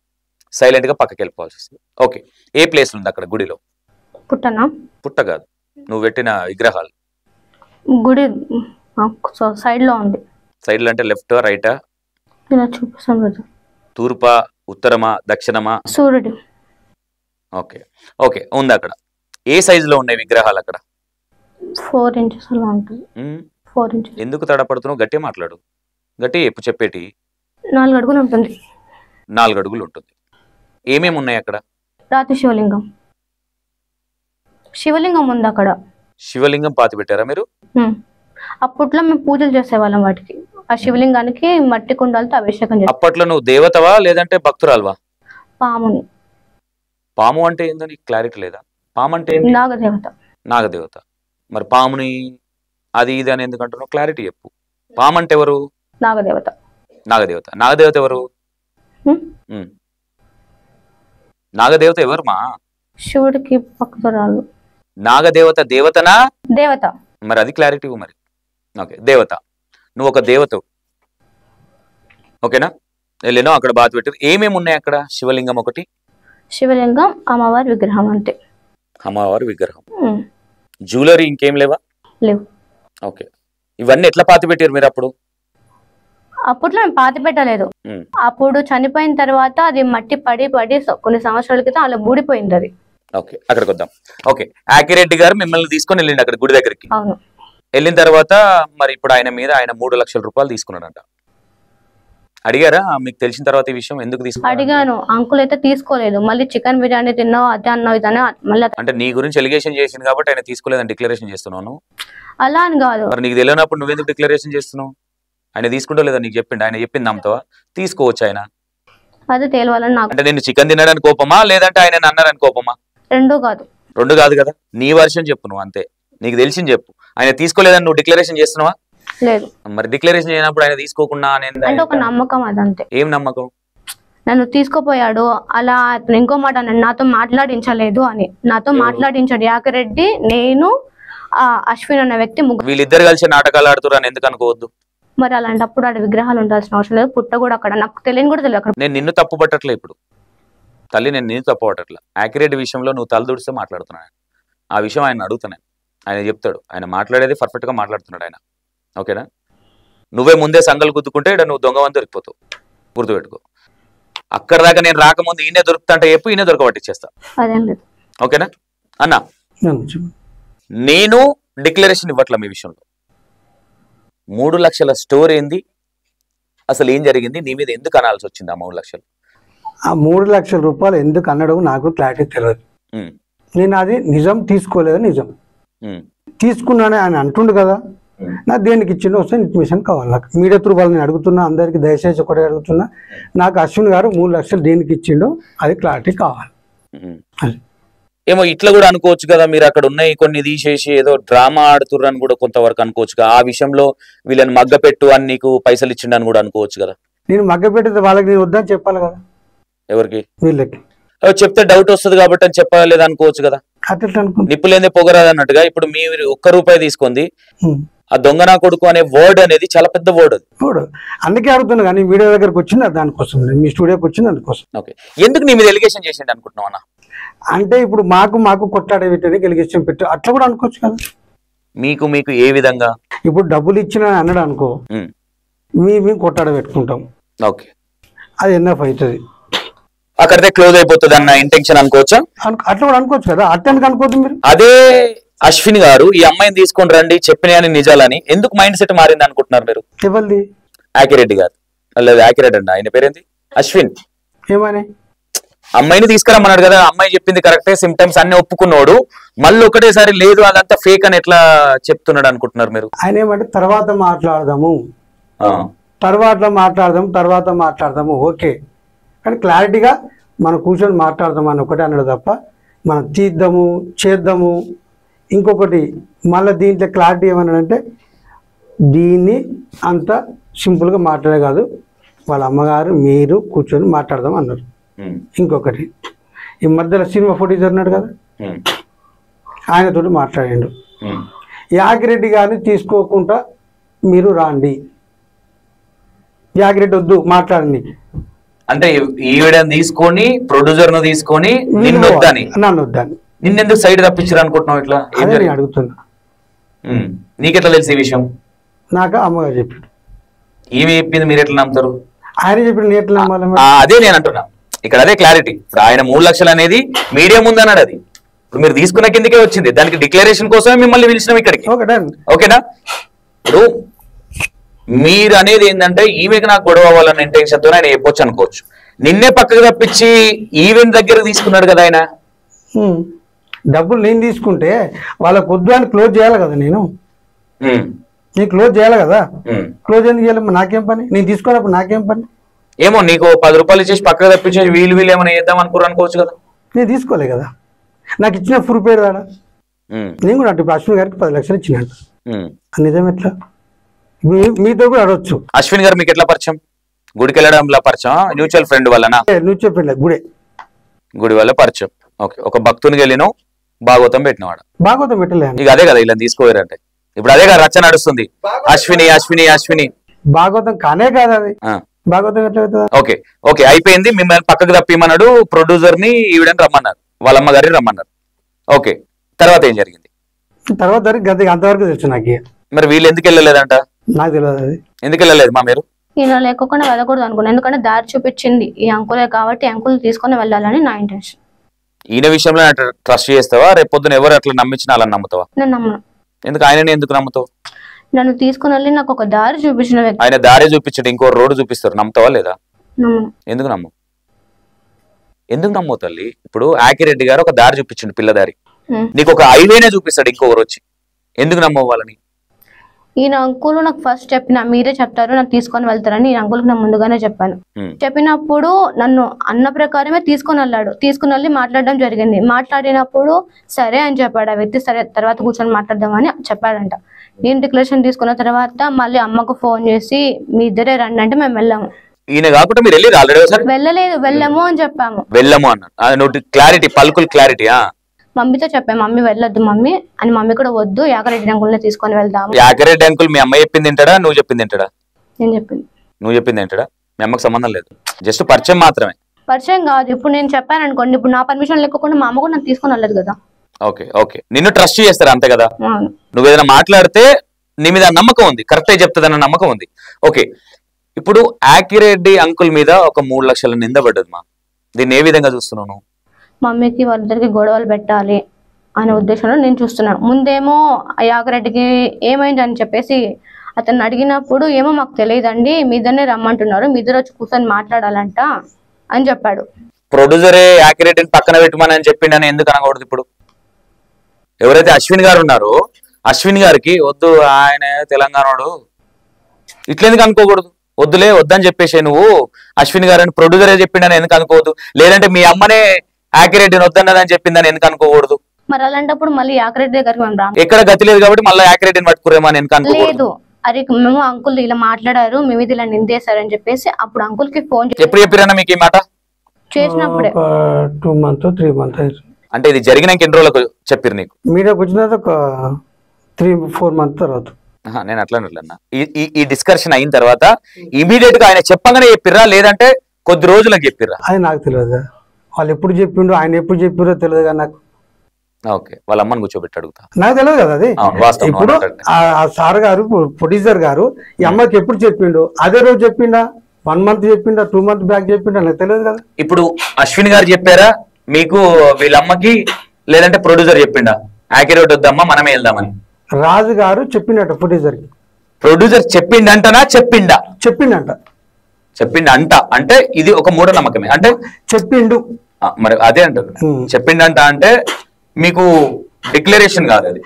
సైలెంట్గా పక్కకి వెళ్ళిపోవాల్సి వస్తుంది. ఓకే, ఏ ప్లేస్ ఉంది అక్కడ గుడిలో? పుట్టనా? పుట్ట కాదు, నువ్వు పెట్టిన విగ్రహాలు. గుడి సైడ్ లో ఉంది. సైడ్లో అంటే లెఫ్ట్ రైటా? ఇలా చూపిస్తాను కదా. తూర్పా, ఉత్తరమా, దక్షిణమా? సూర్యుడు. ఓకే ఓకే, ఉంది అక్కడ. ఏ సైజులో ఉన్నాయి విగ్రహాలు అక్కడ? 4 inches అలా ఉంటుంది. 4 inches. ఎందుకు తడపడుతున్నావు? గట్టిగా మాట్లాడు, గట్టి చెప్పేటి. 4 అడుగులు ఉంటుంది. 4 అడుగులు ఉంటుంది. ఏమేమి ఉన్నాయి అక్కడ? రాతి శివలింగం. శివలింగం ఉంది అక్కడ. శివలింగం పాతి పెట్టారా మీరు? అప్పట్లో మేము పూజలు చేసేవాళ్ళం వాటికి. ఆ శివలింగానికి మట్టి కుండాలతో అభిషేకం చేస్తాం. అప్పట్లో నువ్వు దేవతవా లేదంటే భక్తురాల్వా? పాముని. పాము అంటే ఏందో నీకు క్లారిటీ లేదా? పాము అంటే నాగదేవత. నాగదేవత. మరి పాముని అది ఇది అని ఎందుకు అంటున్నావు? క్లారిటీ చెప్పు. పాము అంటే ఎవరు? నాగదేవత. నాగదేవత. నాగదేవత ఎవరు? నాగదేవత ఎవరు మా? శివుడికి భక్తురాలు. నాగదేవత దేవతనా? దేవత. మరి అది క్లారిటీ మరి. ఓకే, దేవత. నువ్వు ఒక దేవతవు, ఓకేనా? వెళ్ళినో అక్కడ బాత్ పెట్టారు. ఏమేమి ఉన్నాయి అక్కడ? శివలింగం ఒకటి, శివలింగం, అమ్మవారి విగ్రహం అంతే. అమ్మవారి విగ్రహం. జ్యువెలరీ ఇంకేం లేవా? లేవు. ఓకే, ఇవన్నీ ఎట్లా పాతి పెట్టారు మీరు అప్పుడు? అప్పట్లో మేము పాతి పెట్టలేదు. అప్పుడు చనిపోయిన తర్వాత అది మట్టి పడి పడి కొన్ని సంవత్సరాల క్రితం అలా బూడిపోయింది అది. ఓకే, అక్కడికి వద్దాం. ఓకే, ఆకిరెడ్డి గారు మిమ్మల్ని తీసుకొని వెళ్ళిండి అక్కడ గుడి దగ్గరికి. అవును. వెళ్ళిన తర్వాత మరి ఇప్పుడు ఆయన మీద ఆయన 3 లక్షల రూపాయలు తీసుకున్నాడంట. అడిగారా మీకు తెలిసిన తర్వాత ఈ విషయం? ఎందుకు తీసుకున్నారు? అడిగాను. అంకుల్ అయితే తీసుకోలేదు. మళ్ళీ చికెన్ బిర్యానీ తిన్నావు, అదే అన్నావు, ఇదనే మళ్ళీ. అంటే నీ గురించి ఎలిగేషన్ చేసింది కాబట్టి ఆయన తీసుకోలేదని డిక్లరేషన్ చేస్తున్నాను. అలా అని కాదు. మరి నీకు తెలియనప్పుడు నువ్వెందుకు డిక్లరేషన్ చేస్తున్నావు? ఆయన తీసుకుంటా లేదా నీకు చెప్పిండు? ఆయన చెప్పింది నమ్ముతావా? తీసుకోవచ్చు ఆయన. అదే తేలవాలని నాకు. అంటే నేను చికెన్ తినడానికి కోపమా లేదంటే ఆయన అన్నారని కోపమా? రెండు కాదు. రెండు కాదు కదా. నీ వర్షన్ చెప్పు నువ్వు, అంతే. నీకు తెలిసింది చెప్పు. ఆయన తీసుకోలేదని నువ్వు డిక్లరేషన్ చేస్తున్నావా? లేదు. మరి డిక్లరేషన్ చేయనప్పుడు ఆయన తీసుకోకుండా అంటే ఒక నమ్మకం అదంతే. ఏం నమ్మకం? నన్ను తీసుకుపోయాడు అలా. ఇంకో మాట అన్నాడు, నాతో మాట్లాడించలేదు అని. నాతో మాట్లాడించాడు యాకిరెడ్డి, నేను, అశ్విన్ అన్న వ్యక్తి, ముగ్గురు. వీళ్ళిద్దరు కలిసి నాటకాలు ఆడుతున్నారు అని ఎందుకు అనుకోవద్దు? మరి అలాంటప్పుడు ఆడ విగ్రహాలు ఉండాల్సిన అవసరం లేదు. పుట్ట కూడా అక్కడ నాకు తెలియని కూడా తెలియదు అక్కడ. నేను నిన్ను తప్పు పట్టట్లే ఇప్పుడు తల్లి, నేను నిన్ను తప్పు పట్టట్లే. యాకిరెడ్డి విషయంలో నువ్వు తలదూడిస్తే మాట్లాడుతున్నాను. ఆ విషయం ఆయన అడుగుతున్నాను, ఆయన చెప్తాడు. ఆయన మాట్లాడేది పర్ఫెక్ట్ గా మాట్లాడుతున్నాడు ఆయన, ఓకేనా? నువ్వే ముందే సంగలు గుద్దుకుంటే ఇక్కడ నువ్వు దొంగవని దొరికిపోతావు, గుర్తుపెట్టుకో. అక్కడ దాకా నేను రాకముందు ఈయనే దొరుకుతా అంటే చెప్పు, ఈయనే దొరకబట్టిచ్చేస్తా, ఓకేనా అన్నా? నేను డిక్లరేషన్ ఇవ్వట్లా మీ విషయంలో. 3 లక్షల స్టోర్ ఏంది, అసలు ఏం జరిగింది, నీ మీద ఎందుకు అనాల్సి వచ్చింది ఆ 3 లక్షలు? ఆ 3 లక్షల రూపాయలు ఎందుకు అన్నడం నాకు క్లారిటీ తెలియదు. నేను అది నిజం తీసుకోలేదు, నిజం తీసుకున్నానే ఆయన అంటుండు కదా. నాకు దేనికి ఇచ్చిండో వస్తే ఇన్ఫర్మేషన్ కావాలి. నాకు మీడియా త్రూ వాళ్ళు నేను అడుగుతున్నా, అందరికి దయచేసి ఒకటే అడుగుతున్నా, నాకు అశ్విన్ గారు 3 లక్షలు దేనికి ఇచ్చిండో అది క్లారిటీ కావాలి. ఏమో ఇట్లా కూడా అనుకోవచ్చు కదా, మీరు అక్కడ ఉన్నాయి కొన్ని తీసేసి ఏదో డ్రామా ఆడుతుర్రని కూడా కొంతవరకు అనుకోవచ్చు కదా. ఆ విషయంలో వీళ్ళని మగ్గపెట్టు అని నీకు పైసలు ఇచ్చిండని కూడా అనుకోవచ్చు కదా. నేను మగ్గపెట్టితే వాళ్ళకి నేను వద్దని చెప్పాలి కదా. ఎవరికి? వీళ్ళకి చెప్తే డౌట్ వస్తుంది కాబట్టి అని చెప్పలేదు అనుకోవచ్చు కదా. నిప్పులేందే పొగరాదు అన్నట్టుగా ఇప్పుడు మీరు 1 రూపాయి తీసుకుంది, ఆ దొంగ నా కొడుకు అనే వర్డ్ అనేది చాలా పెద్ద వర్డ్. అది అందుకే అడుగుతున్నా కానీ మీడియా దగ్గరకు వచ్చింది దానికోసం, మీ స్టూడియోకి వచ్చింది అందుకోసం. ఓకే, ఎందుకు నీ మీద ఎలిగేషన్ చేసిండు అనుకుంటున్నావు అన్న? అంటే ఇప్పుడు మాకు కొట్లాడే పెట్టడానికి ఎలిగేషన్ పెట్టు, అట్లా కూడా అనుకోవచ్చు కదా. మీకు ఏ విధంగా? ఇప్పుడు డబ్బులు ఇచ్చిన అన్నాడు అనుకో, మేము కొట్లాడ పెట్టుకుంటాం, ఓకే, అది ఎన్ఎఫ్ అవుతుంది, అక్కడితే క్లోజ్ అయిపోతుంది అన్న ఇంటెన్షన్ అనుకోవచ్చా? అట్లా కూడా అనుకోవచ్చు కదా. అట్లా అనుకోవద్దు మీరు. అదే అశ్విన్ గారు ఈ అమ్మాయిని తీసుకొని రండి చెప్పినాయని నిజాలని ఎందుకు మైండ్ సెట్ మారింది అనుకుంటున్నారు మీరు? ఎవరిది? యాకిరెడ్డి గారు. లేదు యాకిరెడ్డి అండి, ఆయన పేరేంది? అశ్విన్. ఏమని? అమ్మాయిని తీసుకురమ్మన్నాడు కదా, అమ్మాయి చెప్పింది కరెక్టే, సిమ్టమ్స్ అన్ని ఒప్పుకున్నాడు, మళ్ళీ ఒకటేసారి లేదు అదంతా ఫేక్ అని ఎట్లా చెప్తున్నాడు అనుకుంటున్నారు మీరు? ఆయన ఏమంటే తర్వాత మాట్లాడదాము ఓకే, కానీ క్లారిటీగా మనం కూర్చొని మాట్లాడదాం అని ఒకటే అన్నాడు తప్ప మనం తీద్దాము చేద్దాము. ఇంకొకటి మళ్ళీ దీంట్లో క్లారిటీ ఏమన్నాడంటే దీన్ని అంత సింపుల్గా మాట్లాడే కాదు, వాళ్ళ అమ్మగారు మీరు కూర్చొని మాట్లాడదాం అన్నారు. ఇంకొకటి ఈ మధ్యలో సినిమా ప్రొడ్యూసర్ ఉన్నాడు కదా, ఆయనతోటి మాట్లాడిండు. యాగిరెడ్డి గారిని తీసుకోకుండా మీరు రాండి, యాగిరెడ్డి వద్దు మాట్లాడండి అంటే ఈవిడని తీసుకొని ప్రొడ్యూసర్ ను తీసుకొని నిన్ను వద్దని, నన్ను వద్దని, నిన్నెందుకు సైడ్ తప్పించారు అనుకుంటున్నావు? ఇట్లా అడుగుతున్నా. నీకెట్లా తెలిసి ఈ విషయం? నాకు అమ్మగారు చెప్పాడు. ఈమె చెప్పింది మీరు ఎట్లా నమ్ముతారు? ఆయన చెప్పిన నేను ఎట్లా నమ్మాలి? అదే నేను అంటున్నా, ఇక్కడ అదే క్లారిటీ. ఇప్పుడు ఆయన 3 లక్షలు అనేది మీడియా ముందు అన్నాడు, అది ఇప్పుడు మీరు తీసుకున్న కిందకే వచ్చింది. దానికి డిక్లరేషన్ కోసమే మిమ్మల్ని పిలిచినాం ఇక్కడికి. ఓకేనా? ఇప్పుడు మీరు అనేది ఏంటంటే ఈమెకి నాకు గొడవ అవ్వాలన్న ఇంటెన్షన్ తో ఆయన చెప్పొచ్చు అనుకోవచ్చు. నిన్నే పక్కకు తప్పించి ఈవెంట్ దగ్గర తీసుకున్నాడు కదా ఆయన. డబ్బులు నేను తీసుకుంటే వాళ్ళ వద్దు అని క్లోజ్ చేయాలి కదా, నేను క్లోజ్ చేయాలి కదా. క్లోజ్ ఎందుకు చేయాలి? నాకేం పని? నేను తీసుకున్నప్పుడు నాకేం పని? ఏమో నీకు 10 రూపాయలు ఇచ్చేసి పక్కకు తప్పించేసి వీళ్ళు ఏమైనా చేద్దాం అనుకోవచ్చు కదా. నేను తీసుకోలే కదా, నాకు ఇచ్చిన ప్రూఫ్ ఏడు దాడా. నేను కూడా అటు అశ్విన్ గారికి 10 లక్షలు ఇచ్చినట్టు. నిజం ఎట్లా? మీతో కూడా అడవచ్చు. అశ్విన్ గారు మీకు ఎట్లా పరిచయం? గుడికి వెళ్ళడంలో పరిచయం, మ్యూచువల్ ఫ్రెండ్ వల్లనా? మ్యూచువల్ ఫ్రెండ్, గుడి వల్ల పరిచయం. ఓకే, ఒక భక్తునికి వెళ్ళిన భాగవతం పెట్టినవాడు. భాగవతం పెట్టలే ఇక అదే కదా ఇలా తీసుకోవారంటే. ఇప్పుడు అదే కదా రచ్చ నడుస్తుంది, అశ్విని అశ్విని అశ్విని. భాగవతం కానే కాదు అది, భాగవతం ఎట్లా? ఓకే ఓకే, అయిపోయింది. మిమ్మల్ని పక్కకు తప్పిమన్నాడు, ప్రొడ్యూసర్ ని ఈవిడని రమ్మన్నారు, వాళ్ళ అమ్మగారిని రమ్మన్నారు. ఓకే, తర్వాత ఏం జరిగింది? తర్వాత అంతవరకు తెలుసు నాకు. మరి వీళ్ళు ఎందుకు వెళ్ళలేదంట? నాకు తెలియదు అది ఎందుకు వెళ్ళలేదు మా మీరు. ఈయన లేకుండా వెళ్ళకూడదు అనుకున్నాను, ఎందుకంటే దారి చూపించింది ఈ అంకులే కాబట్టి అంకుల్ తీసుకొని వెళ్ళాలని నా ఇంటెన్షన్. ఈయన విషయంలో ట్రస్ట్ చేస్తావా? రేపు పొద్దున ఎవరు అట్లా నమ్మించినా అలా నమ్ముతావా? నేను నమ్మను. ఎందుకు? ఆయనని ఎందుకు నమ్ముతావు? నన్ను తీసుకుని వెళ్ళి నాకు ఒక దారి చూపించిన వ్యక్తి. ఆయన దారి చూపించడు, ఇంకో రోడ్డు చూపిస్తారు, నమ్ముతావా లేదా? ఎందుకు నమ్మవు? ఎందుకు నమ్మవు తల్లి? ఇప్పుడు ఆకిరెడ్డి గారు ఒక దారి చూపించండి, పిల్లదారి. నీకు ఒక హైవేనే చూపిస్తాడు ఇంకొకరు వచ్చి, ఎందుకు నమ్మవు వాళ్ళని? ఈయన అంకుల్ నాకు ఫస్ట్ చెప్పిన, మీరే చెప్తారు నాకు తీసుకొని వెళ్తారని ఈ అంకుల్కి నేను ముందుగానే చెప్పాను. చెప్పినప్పుడు నన్ను అన్న ప్రకారమే తీసుకొని వెళ్ళాడు. తీసుకుని వెళ్ళి మాట్లాడడం జరిగింది. మాట్లాడినప్పుడు సరే అని చెప్పాడు ఆ వ్యక్తి. సరే తర్వాత కూర్చొని మాట్లాడదామని చెప్పాడంట. నేను డిక్లరేషన్ తీసుకున్న తర్వాత మళ్ళీ అమ్మకు ఫోన్ చేసి మీ ఇద్దరే రండి అంటే మేము వెళ్ళాము. ఈయన కాకుండా మీరు వెళ్ళి ఆల్రెడీ వెళ్ళలేదు, వెళ్ళము అని చెప్పాము. వెళ్ళము అన్న క్లారిటీ, పలుకులు క్లారిటీ. మమ్మీతో చెప్పాము, మమ్మీ వెళ్ళొద్దు మమ్మీ అని. మమ్మీ కూడా వద్దు, యాకరెడ్డి అంకుల్ని తీసుకొని వెళ్దాము. యాకరెడ్డి అంకుల్ మీ అమ్మ చెప్పింది తింటాడా, నువ్వు చెప్పింది తింటాడా? నేను చెప్పింది. నువ్వు చెప్పింది తింటాడా? మీ అమ్మకి సంబంధం లేదు, జస్ట్ పరిచయం మాత్రమే. పరిచయం కాదు. ఇప్పుడు నేను చెప్పాను అనుకోండి, ఇప్పుడు నా పర్మిషన్ లేకుండా మా అమ్మ కూడా నాకు తీసుకొని వెళ్ళదు కదా. ఓకే ఓకే, నిన్ను ట్రస్ట్ చేస్తారు అంతే కదా. నువ్వు ఏదైనా మాట్లాడితే నీ మీద నమ్మకం ఉంది, కరెక్టే చెప్తుందన్న నమ్మకం ఉంది. ఓకే, ఇప్పుడు ఆకిరెడ్డి అంకుల్ మీద ఒక 3 లక్షల నింద పడ్డది మా, దీన్ని ఏ విధంగా చూస్తున్నావు? మమ్మీకి వాళ్ళిద్దరికి గొడవలు పెట్టాలి అనే ఉద్దేశంలో నేను చూస్తున్నాను. ముందేమో యాగరెడ్డికి ఏమైంది అని చెప్పేసి అతన్ని అడిగినప్పుడు ఏమో మాకు తెలియదండి, మీ ఇద్దరినే రమ్మంటున్నారు, మీ ఇద్దరు వచ్చి కూర్చొని మాట్లాడాలంట అని చెప్పాడు. ప్రొడ్యూసరే యాకిరెడ్డిని పక్కన పెట్టమని అని చెప్పిండని ఎందుకు అనకూడదు? ఇప్పుడు ఎవరైతే అశ్విన్ గారు ఉన్నారో అశ్విన్ గారికి వద్దు, ఆయన తెలంగాణోడు, ఇట్లెందుకు అనుకోకూడదు? వద్దులే వద్దని చెప్పేసి నువ్వు అశ్విన్ గారని ప్రొడ్యూసరే చెప్పిండని ఎందుకు అనుకోవద్దు? లేదంటే మీ అమ్మనే యాకిరెడ్డిని వద్దన్నదని చెప్పిందని ఎందుకు అనుకోకూడదు? మరి అలాంటప్పుడు మళ్ళీ యాకిరెడ్డి దగ్గరికి మేము రాము. ఎక్కడ గతి లేదు కాబట్టి మళ్ళీ యాకిరెడ్డిని పట్టుకురేమని ఎందుకు అనుకోలేదు? అరే మేము అంకుల్ ఇలా మాట్లాడారు, మేము ఇది ఇలా నిందేశారని చెప్పేసి అప్పుడు అంకుల్ కి ఫోన్ చేసి. ఎప్పుడు చెప్పిరన్నా మీకు ఈ మాట? చేసినప్పుడే 2 months 3 months. అంటే ఇది జరిగినాక ఎన్ని రోజులకు చెప్పారు నీకు? మీడియాకి వచ్చిన ఒక 3-4 months తర్వాత. నేను అట్లా ఈ డిస్కషన్ అయిన తర్వాత ఇమీడియట్ గా ఆయన చెప్పగానే చెప్పిర్రా, లేదంటే కొద్ది రోజులకు చెప్పిర్రా? అది నాకు తెలియదు. వాళ్ళు ఎప్పుడు చెప్పిండు, ఆయన ఎప్పుడు చెప్పిరో తెలియదు కదా నాకు. ఓకే, వాళ్ళ అమ్మని కూర్చోబెట్టి అడుగుతా. నాకు తెలియదు కదా అది. ఇప్పుడు ఆ సార్ గారు ప్రొడ్యూసర్ గారు ఈ అమ్మకి ఎప్పుడు చెప్పిండు? అదే రోజు చెప్పిండా, 1 month చెప్పిండా, 2 months బ్యాక్ చెప్పిండా? నాకు తెలియదు కదా. ఇప్పుడు అశ్విన్ గారు చెప్పారా మీకు వీళ్ళ అమ్మకి, లేదంటే ప్రొడ్యూసర్ చెప్పిండా యాకిరెడ్డి వద్దమ్మా మనమే వెళ్దామని? రాజు గారు చెప్పినట్టు ప్రొడ్యూసర్ కి. ప్రొడ్యూసర్ చెప్పిండంటనా చెప్పిండా? చెప్పిండంట. చెప్పిండంట అంటే ఇది ఒక మూఢనమ్మకమే అంటే చెప్పిండు. మరి అదే అంటారు చెప్పిండంట అంటే మీకు డిక్లరేషన్ కాదు, అది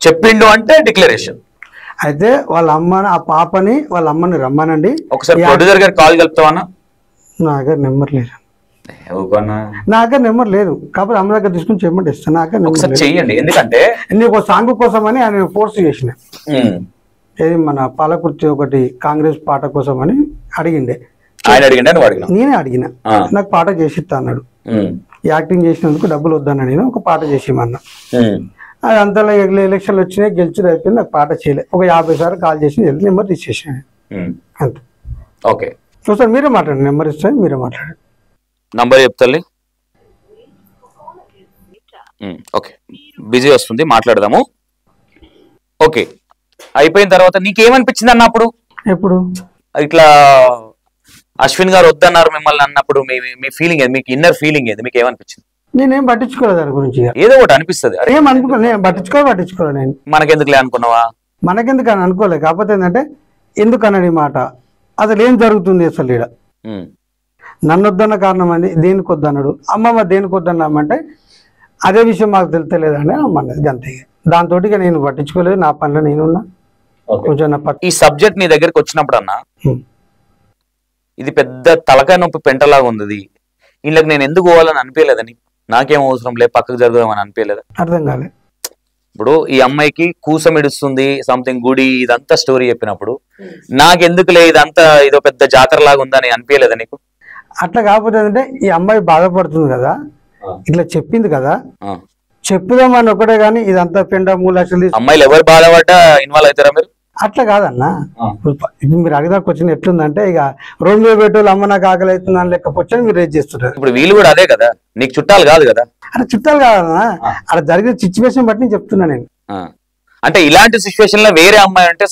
చెప్పిండు అంటే డిక్లరేషన్. అయితే వాళ్ళ అమ్మని, ఆ పాపని వాళ్ళ అమ్మని రమ్మనండి. ఒకసారి ప్రొడ్యూసర్ గారు కాల్ కలుపుతావన్నా? నా దగ్గర నెంబర్ లేదు. నా దగ్గర నెంబర్ లేదు కాబట్టి అమ్మ దగ్గర తీసుకుని చెప్పమంటే ఇస్తాను. నా దగ్గర చెయ్యండి, ఎందుకంటే నీకు సాంగ్ కోసం అని ఆయన ఫోర్స్ చేసిన. ఏది మన పాలకుర్తి ఒకటి కాంగ్రెస్ పాట కోసం అని అడిగిండే. ఆయన అడిగిండే, నేనే అడిగిన, నాకు పాట చేసిస్తా అన్నాడు. యాక్టింగ్ చేసినందుకు డబ్బులు వద్దన్నా, నేను ఒక పాట చేసేమన్నా. అది అంతలో ఎలక్షన్లు వచ్చినాయి, గెలిచి అయిపోయింది, నాకు పాట చేయలేదు. ఒక 50 సార్లు కాల్ చేసి నెంబర్ తీసేసాను అంతే. ఓకే చూసారు, మీరే మాట్లాడండి, నెంబర్ ఇస్తే మీరే మాట్లాడండి. నంబర్ చెప్తాలి. ఓకే, బిజీ వస్తుంది, మాట్లాడదాము. ఓకే, అయిపోయిన తర్వాత నీకేమనిపించింది అన్నప్పుడు? ఎప్పుడు ఇట్లా అశ్విన్ గారు వద్దన్నారు మిమ్మల్ని అన్నప్పుడు మీ ఫీలింగ్ ఏది? మీకు ఇన్నర్ ఫీలింగ్ ఏది? మీకు ఏమనిపించింది? నేనేం పట్టించుకోలేదు దాని గురించి. ఏదో ఒకటి అనిపిస్తుంది, ఏం అనుకున్నా, నేను పట్టించుకోలేదు. నేను మనకెందుకులే అనుకున్నావా? మనకెందుకు అని అనుకోలేదు. కాకపోతే ఏంటంటే ఎందుకు అన్నాడు ఈ మాట, అసలు ఏం జరుగుతుంది అసలు ఈడ. నన్ను వద్దన్న కారణం అండి, దేనికి వద్దన్నాడు. అమ్మమ్మ దేనికి వద్దన్నామంటే అదే విషయం మాకు తెలుస్తలేదండి అమ్మన్నది, అంతే. దాంతో నేను పట్టించుకోలేదు, నా పనిలో నేనున్నా. కొంచెం ఈ సబ్జెక్ట్ నీ దగ్గరికి వచ్చినప్పుడు అన్న, ఇది పెద్ద తలకాయ నొప్పి పెంటలాగా ఉంది, వీళ్ళకి నేను ఎందుకు పోవాలని అనిపించలేదని, నాకేం అవసరం లేదు పక్కకు జరుగుదామని అనిపించలేదు? అర్థం కాలే. ఇప్పుడు ఈ అమ్మాయికి కూసం ఇడుస్తుంది, సంథింగ్ గుడి, ఇదంతా స్టోరీ చెప్పినప్పుడు నాకెందుకులే ఇదంతా ఇదో పెద్ద జాతర లాగా ఉందని అనిపించలేదా నీకు? అట్లా కాకపోతే అంటే ఈ అమ్మాయి బాధపడుతుంది కదా, ఇట్లా చెప్పింది కదా, చెప్పుదామని ఒకటే గానీ ఇదంతా పెండ 3 లక్షలు. అమ్మాయిలు ఎవరు బాధపడ్డా ఇన్వాల్వ్ అవుతారా మీరు? అట్లా కాదన్నా, ఇప్పుడు మీరు అడిగిదాకా వచ్చిన ఎట్లుందంటే ఇక రోడ్ మీద పెట్టోళ్ళు అమ్మ నాకు ఆకలి అవుతుందని లెక్క వచ్చని మీరు రేజ్ చేస్తుంటారు. ఇప్పుడు వీళ్ళు కూడా అదే కదా, నీకు చుట్టాలు కాదు కదా? అరే చుట్టాలు కాదన్నా, అలా జరిగిన సిచ్యువేషన్ బట్టి నేను చెప్తున్నా. నేను అంటే ఇలాంటి సిచ్యువేషన్ లో వేరే అమ్మాయి అంటే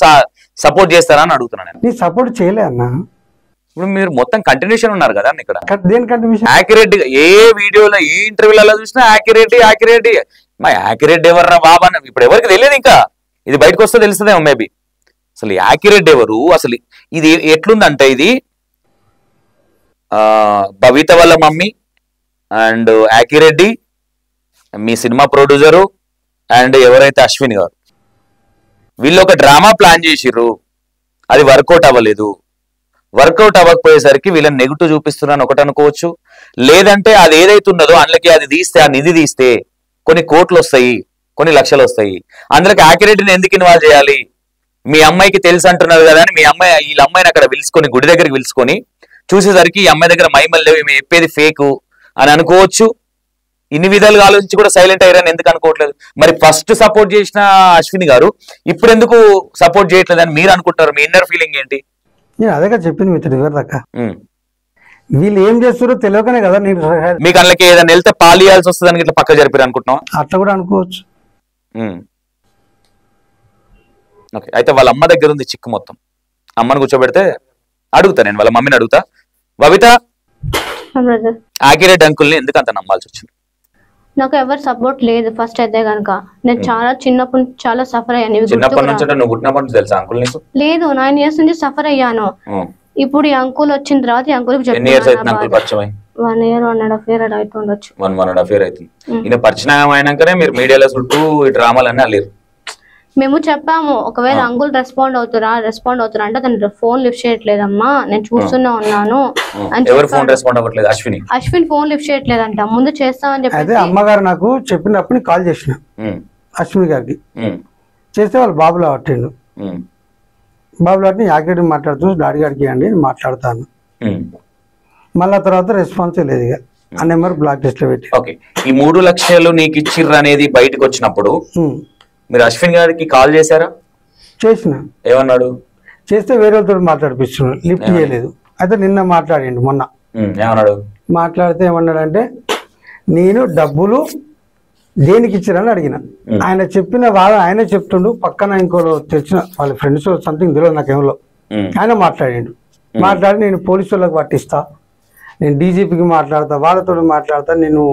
సపోర్ట్ చేస్తారా అని అడుగుతున్నాను నేను. నీ సపోర్ట్ చేయలే అన్నా. ఇప్పుడు మీరు మొత్తం కంటిన్యూషన్ ఉన్నారు కదా ఇక్కడ. దేని కంటిన్యూషన్? యాక్యురేట్ గా ఏ వీడియోలో ఏ ఇంటర్వ్యూలలో చూసినా యాక్యురేట్ మా యాక్యురేట్ ఎవర్రా బాబా అని ఇప్పుడు ఎవరికి తెలియదు. ఇంకా ఇది బయటకు వస్తే తెలుస్తుందేమో మేబీ. అసలు యాక్యురేట్ ఎవరు? అసలు ఇది ఎట్లుందంటే ఇది భవిత వాళ్ళ మమ్మీ అండ్ యాక్యురెడ్డి, మీ సినిమా ప్రొడ్యూసరు అండ్ ఎవరైతే అశ్విన్ గారు, వీళ్ళు ఒక డ్రామా ప్లాన్ చేసిర్రు, అది వర్కౌట్ అవ్వలేదు. వర్కౌట్ అవ్వకపోయేసరికి వీళ్ళని నెగిటివ్ చూపిస్తున్నాను ఒకటి అనుకోవచ్చు, లేదంటే అది ఏదైతే ఉన్నదో అందులోకి అది తీస్తే, ఆ నిధి తీస్తే కొన్ని కోట్లు వస్తాయి, కొన్ని లక్షలు వస్తాయి, అందులోకి యాక్యురేట్ని ఎందుకు ఇన్వాల్వ్ చేయాలి? మీ అమ్మాయికి తెలుసు అంటున్నారు కదా అని వీళ్ళ అమ్మాయిని అక్కడ పిలుచుకొని గుడి దగ్గరికి పిలుచుకొని చూసేసరికి ఈ అమ్మాయి దగ్గర మైమల్ లేవు, ఈమె చెప్పేది ఫేకు అని అనుకోవచ్చు. ఇన్ని విధాలుగా ఆలోచించి కూడా సైలెంట్ అయ్యారని ఎందుకు అనుకోవట్లేదు? మరి ఫస్ట్ సపోర్ట్ చేసిన అశ్విని గారు ఇప్పుడు ఎందుకు సపోర్ట్ చేయట్లేదు అని మీరు అనుకుంటారు? మీ ఇన్నర్ ఫీలింగ్ ఏంటి? నేను అదే చెప్పింది మిత్రుడు ఎవరి దాకా, వీళ్ళు ఏం చేస్తారో తెలియకనే కదా నేను. మీకు అందులోకి ఏదైనా వెళ్తే పాలియాల్సి వస్తుందని ఇట్లా పక్క జరిపారు అనుకుంటున్నావా? అట్లా కూడా అనుకోవచ్చు. ఓకే, అయితే వాళ్ళ అమ్మ దగ్గర ఉంది చిక్కు మొత్తం. అమ్మని కూర్చోబెడితే అడుగుతా, నేను వాళ్ళ మమ్మీని అడుగుతా. బబిత, యాక్యురేట్ అంకుల్ని ఎందుకు అంత నమ్మాల్సి వచ్చింది? నాకు ఎవరు సపోర్ట్ లేదు ఫస్ట్ అయితే కనుక. నేను చాలా చిన్నప్పటి నుంచి చాలా సఫర్ అయ్యాను. చిన్నప్పటి నుంచి అంటే నువ్వు పుట్టినప్పటి నుంచి తెలుసా అంకుల్ నీకు? లేదు, 9 years నుంచి సఫర్ అయ్యాను. ఇప్పుడు ఈ అంకుల్ వచ్చిన తర్వాత ఈ అంకుల్ 1 year అవుతుంది అంకుల్ పరిచయం అయ్యి? 1 year 1.5 year అవుతుండొచ్చు. 1.5 year అవుతుంది. ఈయన పరిచయం అయినాకనే మీరు మీడియాలో చుట్టూ ఈ డ్రామాలన్నీ అల్లేరు. మేము చెప్పాము, ఒకవేళ అంకుల్ రెస్పాండ్ అవుతారా అంటే అతను ఫోన్ లిఫ్ట్ చేయట్లేదమ్మా, నేను చూస్తూనే ఉన్నాను అని. ఎవరు ఫోన్ రెస్పాండ్ అవ్వట్లేదు? అశ్విన్ ఫోన్ లిఫ్ట్ చేయట్లేదంట. ముందు చేస్తామని చెప్పి అదే అమ్మగారు నాకు చెప్పినప్పుడు కాల్ చేసిన అశ్విని గారికి చేస్తే వాళ్ళు బాబులో పట్టిండు. బాబులో పట్టి యాక్యురేట్ మాట్లాడుతూ డాడీ గారికి ఇవ్వండి మాట్లాడతాను. మళ్ళా తర్వాత రెస్పాన్స్ లేదు, ఇక ఆ నెంబర్ బ్లాక్ లిస్ట్ లో పెట్టి. ఓకే, ఈ 3 లక్షలు నీకు ఇచ్చిర్రు అనేది బయటకు వచ్చినప్పుడు మీరు అశ్విన్ గారికి కాల్ చేశారా? చేసిన. ఏమన్నాడు? చేస్తే వేరే వాళ్ళతో మాట్లాడిపిస్తున్నాడు, లిఫ్ట్ చేయలేదు. అయితే నిన్న మాట్లాడిండు, మొన్న ఏమన్నాడు? మాట్లాడితే ఏమన్నాడంటే నేను డబ్బులు దేనికి ఇచ్చారని అడిగిన. ఆయన చెప్పిన ఆయనే చెప్తుండు, పక్కన ఇంకోలో తెలిసిన వాళ్ళ ఫ్రెండ్స్ సంథింగ్ తెలియదు నాకేమో, ఆయన మాట్లాడిండు. మాట్లాడి నేను పోలీసు వాళ్ళకి పట్టిస్తా, నేను డీజీపీకి మాట్లాడతా, వాళ్ళతో మాట్లాడతా, నేను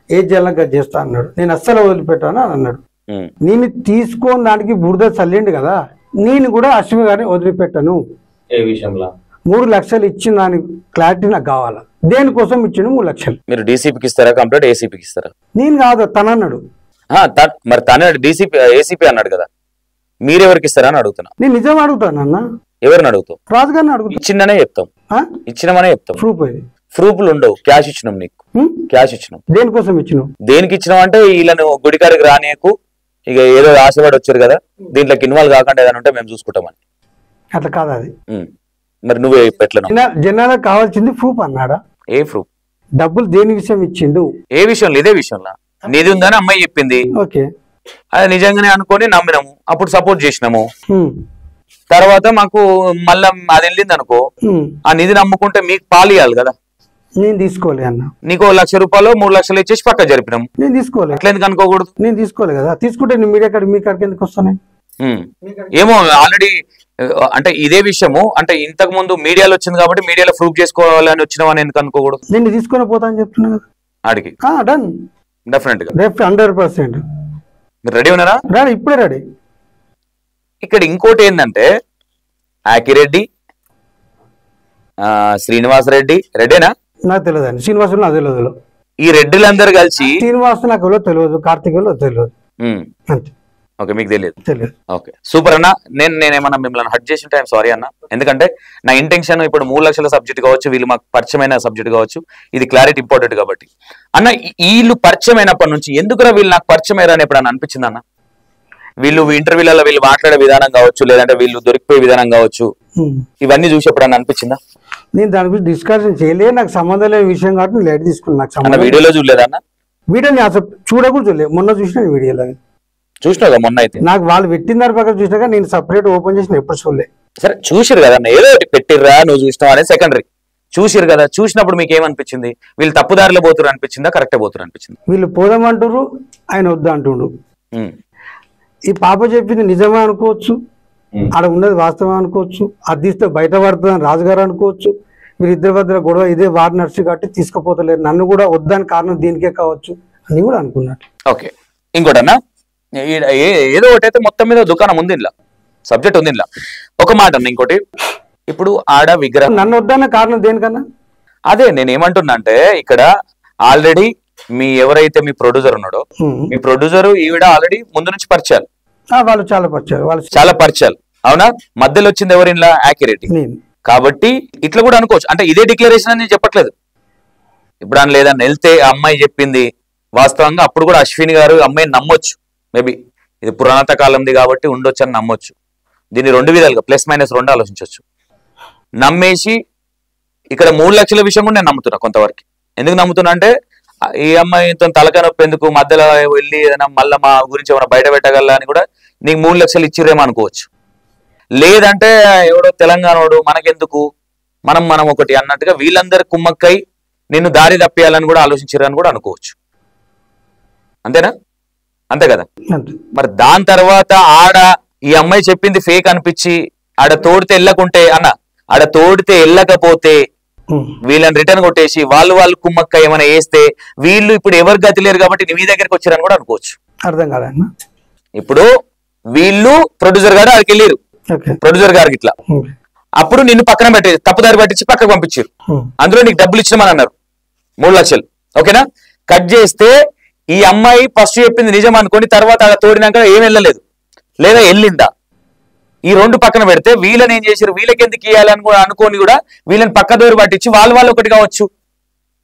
ఏది చేయాలని చేస్తా అన్నాడు. నేను అస్సలు వదిలిపెట్టాను అని అన్నాడు. నేను తీసుకొని దానికి బురద చల్లిండు కదా, నేను కూడా అశ్విని గారిని వదిలిపెట్టాను. ఏ విషయంలో? 3 లక్షలు ఇచ్చిన దానికి క్లారిటీ నాకు కావాలా, దేనికోసం ఇచ్చిండు 3 లక్షలు. మీరు డీసీపీకి ఇస్తారా కంప్లీట్ ఏసీపీకి ఇస్తారా? నేను కాదు, తను అన్నాడు. మరి తన డీసీపీ ఏసీపీ అన్నాడు కదా, మీరెవరికి ఇస్తారా అని అడుగుతున్నా. నేను నిజం అడుగుతాను అన్న. ఎవరిని అడుగుతావు? రాజు గారిని అడుగుతా. ఇచ్చిందనే చెప్తాం, ఇచ్చినామనే చెప్తాం. ప్రూఫ్ అది? ప్రూఫ్లు ఉండవు, క్యాష్ ఇచ్చినాం నీకు, క్యాష్ ఇచ్చినాం. దేనికోసం ఇచ్చినావు? దేనికి ఇచ్చినావు అంటే వీళ్ళను గుడికారికి రానియకు, ఇక ఏదో ఆశపడి వచ్చారు కదా, దీంట్లోకి ఇన్వాల్వ్ కాకుండా ఏదైనా ఉంటే మేము చూసుకుంటామని. అట్లా కాదు అది. మరి నువ్వే ఎట్లా? జనాలకు కావాల్సింది ప్రూఫ్ అన్నాడా? ఏ ప్రూఫ్? డబ్బులు దేని విషయం ఇచ్చిండు? ఏ విషయంలో? ఇదే విషయంలో నిధి ఉందని అమ్మాయి చెప్పింది. ఓకే, అది నిజంగానే అనుకొని నమ్మినాము, అప్పుడు సపోర్ట్ చేసినాము. తర్వాత మాకు మళ్ళా అది వెళ్ళింది అనుకో, ఆ నిధిని నమ్ముకుంటే మీకు పాలు ఇవ్వాలి కదా. నేను తీసుకోలే అన్న. నీకు 1 లక్ష రూపాయలు 3 లక్షలు ఇచ్చేసి పక్క జరిపినాము. నేను తీసుకోలే. అట్లా ఎందుకు అనుకోకూడదు? నేను తీసుకోలే కదా. తీసుకుంటే నేను మీడియా కాడ మీ కాడికి ఎందుకు వస్తాను? ఏమో ఆల్రెడీ అంటే ఇదే విషయము అంటే ఇంతకు ముందు మీడియాలో వచ్చింది కాబట్టి మీడియాలో ప్రూఫ్ చేసుకోవాలని వచ్చినామని ఎందుకు అనుకోకూడదు? నేను తీసుకొని పోతా అని చెప్తున్నా కదా. ఆడికి డన్, డెఫినెట్ గా 100%. మీరు రెడీ ఉన్నారా? రెడీ, ఇప్పుడే రెడీ. ఇక్కడ ఇంకోటి ఏంటంటే ఆకిరెడ్డి, శ్రీనివాస్ రెడ్డి, రెడ్డేనా? నాకు తెలియదండి. శ్రీనివాసులు నాకు తెలియదు. ఈ రెడ్డిలందరూ కలిసి శ్రీనివాసు నాకు ఎవరో తెలియదు, కార్తీక్ ఎవరో తెలియదు. అంతే. ఓకే, మీకు తెలియదు. తెలియదు. ఓకే, సూపర్ అన్న. నేనేమన్నా మిమ్మల్ని హర్ట్ చేసిన టైం సారీ అన్న. ఎందుకంటే నా ఇంటెన్షన్ ఇప్పుడు 3 లక్షల సబ్జెక్ట్ కావచ్చు, వీళ్ళు మాకు పరిచయమైన సబ్జెక్ట్ కావచ్చు, ఇది క్లారిటీ ఇంపార్టెంట్ కాబట్టి. అన్న వీళ్ళు పరిచయం అయినప్పటి నుంచి ఎందుకురా వీళ్ళు నాకు పరిచయం అయ్యారు అని ఎప్పుడన్నా అనిపించింది అన్న? వీళ్ళు ఇంటర్వ్యూలలో వీళ్ళు మాట్లాడే విధానం కావచ్చు, లేదంటే వీళ్ళు దొరికిపోయే విధానం కావచ్చు, ఇవన్నీ చూసి ఎప్పుడన్నా అనిపించిందా? నేను దాని గురించి డిస్కషన్ చేయలేదు. నాకు సంబంధం లేని విషయం కాబట్టి నేను లైట్ తీసుకున్నాను. వీడియోలో చూడలేదా అన్న? వీడియోని అసలు చూడకూడదు, చూడలేదు. మొన్న చూసిన వీడియోలో చూసినావు మొన్న. అయితే నాకు వాళ్ళు పెట్టిన దాని ప్రకారం చూసినాక నేను సపరేట్ ఓపెన్ చేసిన ఎప్పుడు చూడలే. సరే చూసిరు కదా, ఏదో ఒకటి పెట్టిర్రా నువ్వు చూసినావు అనేది సెకండరీ. చూసిరు కదా, చూసినప్పుడు మీకు ఏమనిపించింది? వీళ్ళు తప్పుదారిలో పోతురు అనిపించిందా, కరెక్టే పోతురు అనిపించింది? వీళ్ళు పోదామంటారు, ఆయన వద్దా అంటుండు. ఈ పాప చెప్పింది నిజమే అనుకోవచ్చు, ఆడ ఉన్నది వాస్తవం అనుకోవచ్చు, అదిస్తే బయట పడుతుందని రాజుగారు అనుకోవచ్చు. మీరు ఇద్దరి వద్ద గొడవ ఇదే వారు నడిచి కాబట్టి తీసుకుపోతలేరు, నన్ను కూడా వద్దని కారణం దీనికే కావచ్చు అని కూడా అనుకున్నాడు. ఓకే, ఇంకోటన్నా ఏదో ఒకటి అయితే మొత్తం మీద దుకాణం ఉంది, ఇలా సబ్జెక్ట్ ఉంది. ఇలా ఒక మాట అన్న. ఇంకోటి, ఇప్పుడు ఆడ విగ్రహం నన్ను వద్దన్న కారణం దేనికన్నా? అదే నేను ఏమంటున్నా అంటే ఇక్కడ ఆల్రెడీ మీ ఎవరైతే మీ ప్రొడ్యూసర్ ఉన్నాడో, మీ ప్రొడ్యూసర్ ఈవిడ ఆల్రెడీ ముందు నుంచి పరిచయాలు, వాళ్ళు చాలా పరిచయాలు, వాళ్ళు చాలా పరిచయాలు. అవునా? మధ్యలో వచ్చింది ఎవరు ఇలా? ఆకిరెడ్డి. కాబట్టి ఇట్లా కూడా అనుకోవచ్చు. అంటే ఇదే డిక్లరేషన్ అని చెప్పట్లేదు. ఇప్పుడు అని లేదని వెళ్తే ఆ అమ్మాయి చెప్పింది వాస్తవంగా, అప్పుడు కూడా అశ్విని గారు అమ్మాయిని నమ్మొచ్చు. మేబీ ఇది పురాణత కాలంది కాబట్టి ఉండొచ్చు అని నమ్మొచ్చు. దీన్ని 2 విధాలుగా +-2 ఆలోచించవచ్చు. నమ్మేసి ఇక్కడ 3 లక్షల విషయం కూడా నేను నమ్ముతున్నా కొంతవరకు. ఎందుకు నమ్ముతున్నా అంటే ఈ అమ్మాయితో తలకాయ నొప్పి ఎందుకు, మధ్యలో వెళ్ళి ఏదైనా మళ్ళీ మా గురించి ఏమైనా బయట పెట్టగల అని కూడా నీకు 3 లక్షలు ఇచ్చిరేమో అనుకోవచ్చు. లేదంటే ఎవడో తెలంగాణోడు మనకెందుకు, మనం ఒకటి అన్నట్టుగా వీళ్ళందరూ కుమ్మక్కై నిన్ను దారి తప్పేయాలని కూడా ఆలోచించారని కూడా అనుకోవచ్చు. అంతేనా? అంతే కదా. మరి దాని తర్వాత ఆడ ఈ అమ్మాయి చెప్పింది ఫేక్ అనిపించి ఆడ తోడితే వెళ్ళకుంటే అన్న, ఆడ తోడితే వెళ్ళకపోతే వీళ్ళని రిటర్న్ కొట్టేసి వాళ్ళు కుమ్మక్క ఏమైనా వేస్తే వీళ్ళు ఇప్పుడు ఎవరు గతి లేరు కాబట్టి మీ దగ్గరికి వచ్చారని కూడా అనుకోవచ్చు. అర్థం కాదన్న. ఇప్పుడు వీళ్ళు ప్రొడ్యూసర్ గారు ఆడికి వెళ్ళారు, ప్రొడ్యూసర్ గారికి ఇట్లా, అప్పుడు నిన్ను పక్కన పెట్టి తప్పుదారి పట్టించి పక్కకు పంపించారు. అందులో నీకు డబ్బులు ఇచ్చినామని అన్నారు 3 లక్షలు. ఓకేనా? కట్ చేస్తే ఈ అమ్మాయి ఫస్ట్ చెప్పింది నిజం అనుకోని తర్వాత అలా తోడినాక ఏం వెళ్ళలేదు, లేదా వెళ్ళిందా? ఈ 2 పక్కన పెడితే వీళ్ళని ఏం చేశారు, వీళ్ళకి ఎందుకు ఇవ్వాలని కూడా అనుకోని కూడా వీళ్ళని పక్క దూరి పట్టించి వాళ్ళు ఒకటి కావచ్చు.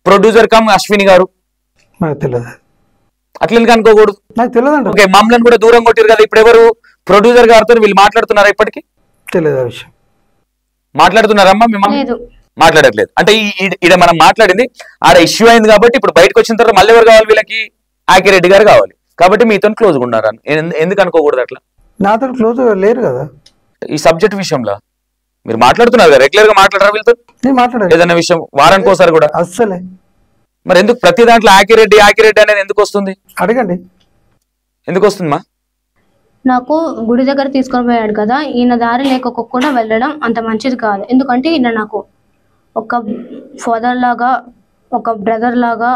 ప్రొడ్యూసర్ కమ్ అశ్విని గారు అట్లా ఎందుకు అనుకోకూడదు? నాకు తెలియదు. ఓకే, మమ్మల్ని కూడా దూరం కొట్టారు కదా. ఇప్పుడు ఎవరు ప్రొడ్యూసర్ గారితో వీళ్ళు మాట్లాడుతున్నారా? ఇప్పటికి తెలియదు విషయం. మాట్లాడుతున్నారమ్మా? మిమ్మల్ని మాట్లాడట్లేదు అంటే ఈడ మనం మాట్లాడింది ఆడ ఇష్యూ అయింది కాబట్టి ఇప్పుడు బయటకు వచ్చిన తర్వాత మళ్ళీ ఎవరు కావాలి? వీళ్ళకి ఆకిరెడ్డి గారు కావాలి కాబట్టి మీతో క్లోజ్గా ఉన్నారు. ఎందుకు అనుకోకూడదు అట్లా? నాతో క్లోజ్ లేరు కదా. ఈ సబ్జెక్ట్ విషయంలో మీరు మాట్లాడుతున్నారు కదా, రెగ్యులర్ గా మాట్లాడరా వీళ్ళతో? ఏదైనా విషయం వారానికి ఒకసారి కూడా అస్సలే. మరి ఎందుకు ప్రతి దాంట్లో ఆకిరెడ్డి అనేది ఎందుకు వస్తుంది? అడగండి ఎందుకు వస్తుందమ్మా? నాకు గుడి దగ్గర తీసుకొని పోయాడు కదా, ఈయన దారి లేకపోకుండా వెళ్ళడం అంత మంచిది కాదు. ఎందుకంటే ఈయన నాకు ఒక ఫాదర్ లాగా, ఒక బ్రదర్ లాగా.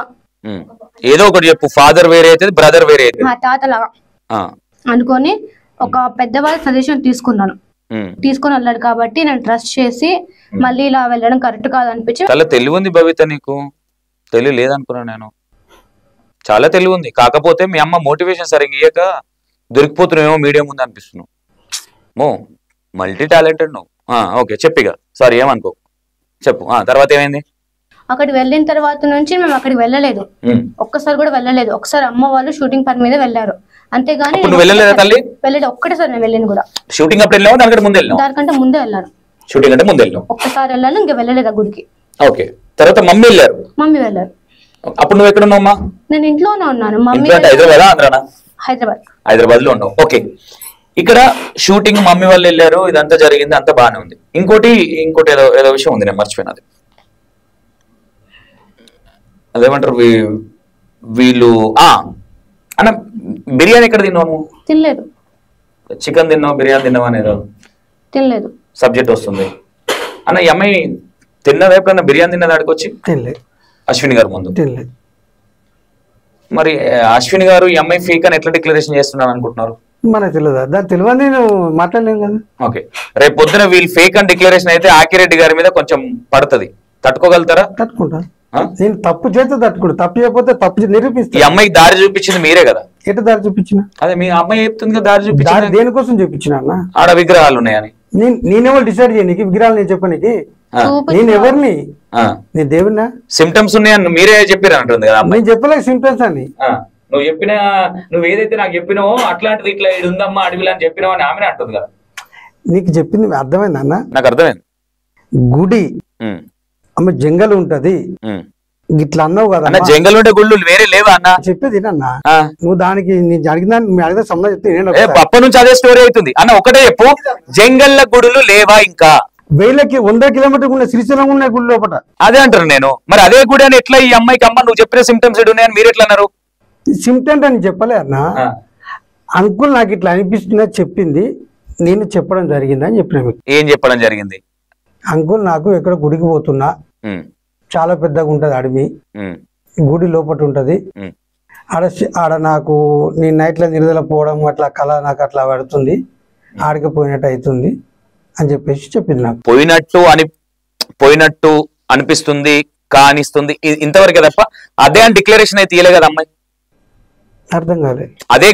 ఏదో ఒకటి చెప్పు. ఫాదర్ వేరే అయితే బ్రదర్ వేరే అయితే తాత లాగా అనుకొని ఒక పెద్దవాళ్ళ సజెషన్ తీసుకున్నాను. తీసుకొని వెళ్ళాడు కాబట్టి నేను ట్రస్ట్ చేసి మళ్ళీ ఇలా వెళ్ళడం కరెక్ట్ కాదు అనిపించి. చాలా తెలివి ఉంది భవిత, నీకు తెలివి లేదనుకున్నా నేను. చాలా తెలివి ఉంది, కాకపోతే మీ అమ్మ మోటివేషన్ సరిగ్గా ఇయ్యక దొరికిపోతున్నావేమో మీడియం ముందు అనిపిస్తున్నావు. మల్టీ టాలెంటెడ్ నువ్వు. ఓకే చెప్పిగా, సారీ ఏమనుకో, చెప్పు. తర్వాత ఏమైంది? అక్కడికి వెళ్ళిన తర్వాత నుంచి మేము అక్కడికి వెళ్ళలేదు, ఒక్కసారి కూడా వెళ్ళలేదు. ఒకసారి అమ్మ వాళ్ళు షూటింగ్ పని మీద వెళ్ళారు, అంతేగాని వెళ్ళలేదు. ఒక్కటేసారి నేను వెళ్ళింది కూడా. షూటింగ్ అప్పుడు వెళ్ళావు? దానికంటే ముందే వెళ్ళాను. షూటింగ్ అంటే ముందే వెళ్ళావు? ఒక్కసారి వెళ్ళాను, ఇంకా వెళ్ళలేదు ఆ గుడికి. ఓకే, తర్వాత మమ్మీ వెళ్ళారు. మమ్మీ వెళ్ళారు. అప్పుడు నువ్వు ఎక్కడ ఉన్నావమ్మా? నేను ఇంట్లోనే ఉన్నాను. మమ్మీ ఇంట్లో అంటే హైదరాబాద్ ఆంధ్రానా? హైదరాబాద్ లో ఉన్నావు. ఓకే, ఇక్కడ షూటింగ్ మమ్మీ వాళ్ళు వెళ్ళారు, ఇదంతా జరిగింది, అంతా బాగానే ఉంది. ఇంకోటి ఏదో ఏదో విషయం ఉంది, నేను మర్చిపోయినది. అదేమంటారు వీళ్ళు అన్న బిర్యానీ ఎక్కడ తిన్నావు? తినలేదు. చికెన్ తిన్నావు, బిర్యానీ తిన్నావు అనేది తినలేదు సబ్జెక్ట్ వస్తుంది అన్న. ఈ అమ్మాయి తిన్నదా ఎప్పుడన్నా? బిర్యానీ తిన్నదా ఆడికొచ్చి? తినలేదు. అశ్విని గారు ముందు తినలేదు. మరి అశ్విని గారు ఈ అమ్మాయి ఫేక్ అని ఎట్లా డిక్లరేషన్ చేస్తున్నారు అనుకుంటున్నారు? మనకు తెలియదా? దాని తెలియదు, నేను మాట్లాడలేను కదా. ఓకే, రేపు పొద్దున వీళ్ళు ఫేక్ అని డిక్లరేషన్ అయితే ఆకిరెడ్డి గారి మీద కొంచెం పడుతుంది, తట్టుకోగలుగుతారా? తట్టుకుంటా. నేను తప్పు చేస్తే తట్టుకుంటా, తప్పు చేయకపోతే తప్పు నిరూపిస్తా. ఈ అమ్మాయికి దారి చూపించింది మీరే కదా? ఎటు దారి చూపించిన? అదే మీ అమ్మాయి చెప్తుంది కదా దారి చూపించిన. దేనికోసం చూపించిన అన్న? ఆడ విగ్రహాలు ఉన్నాయని. నేనెవరు డిసైడ్ చేయనీకి? విగ్రహాలు నేను చెప్పనీకి? నేను ఎవరిని? నేను దేవుడినా? సిమ్టమ్స్ ఉన్నాయని మీరే చెప్పారు అంటుంది కదా. నేను చెప్పలేదు సిమ్టమ్స్ అని. నువ్వు ఏదైతే నాకు చెప్పినావో అట్లాంటిది ఇట్లా ఇది ఉందమ్మా అడవిలో అని చెప్పినావు అని ఆమెనే అంటుంది కదా. నీకు చెప్పింది అర్థమైంది అన్న? నాకు అర్థమైంది. గుడి అమ్మ జంగల్ ఉంటది ఇట్లా అన్నావు కదా. జంగల్ ఉంటే గుళ్ళు వేరే లేవా అన్న? చెప్పేది అన్న, నువ్వు దానికి నేను అడిగిన సంబంధం చెప్తే పప్ప నుంచి అదే స్టోరీ అవుతుంది అన్న. ఒకటే చెప్పు, జంగల్ గుడులు లేవా ఇంకా? 100 కిలోమీటర్ ఉన్న శ్రీశైలం ఉన్న గుడి లోపల. అదే అంటారు నేను. మరి అదే గుడి అని ఎట్లా ఈ అమ్మాయికి అమ్మ నువ్వు చెప్పిన సిమ్టమ్స్ ఉన్నాయని మీరు ఎట్లా అన్నారు? సిమ్టమ్స్ అని చెప్పలే అన్న. అంకుల్ నాకు ఇట్లా అనిపిస్తున్నా చెప్పింది, నేను చెప్పడం జరిగింది అని చెప్పిన. మీకు ఏం చెప్పడం జరిగింది? అంకుల్ నాకు ఎక్కడ గుడికి పోతున్నా, చాలా పెద్దగా ఉంటది అడవి, గుడి లోపల ఉంటది, ఆడ నాకు నేను నైట్లో నిరుదలపోవడం అట్లా కళ నాకు అట్లా పడుతుంది, ఆడికి పోయినట్టు అవుతుంది అని చెప్పేసి చెప్పింది. నాకు పోయినట్టు అనిపిస్తుంది, కానిస్తుంది, ఇంతవరకే తప్ప అదే అని డిక్లరేషన్ అయితే ఇయలే కదా అమ్మాయి. అర్థం కాలే. అదే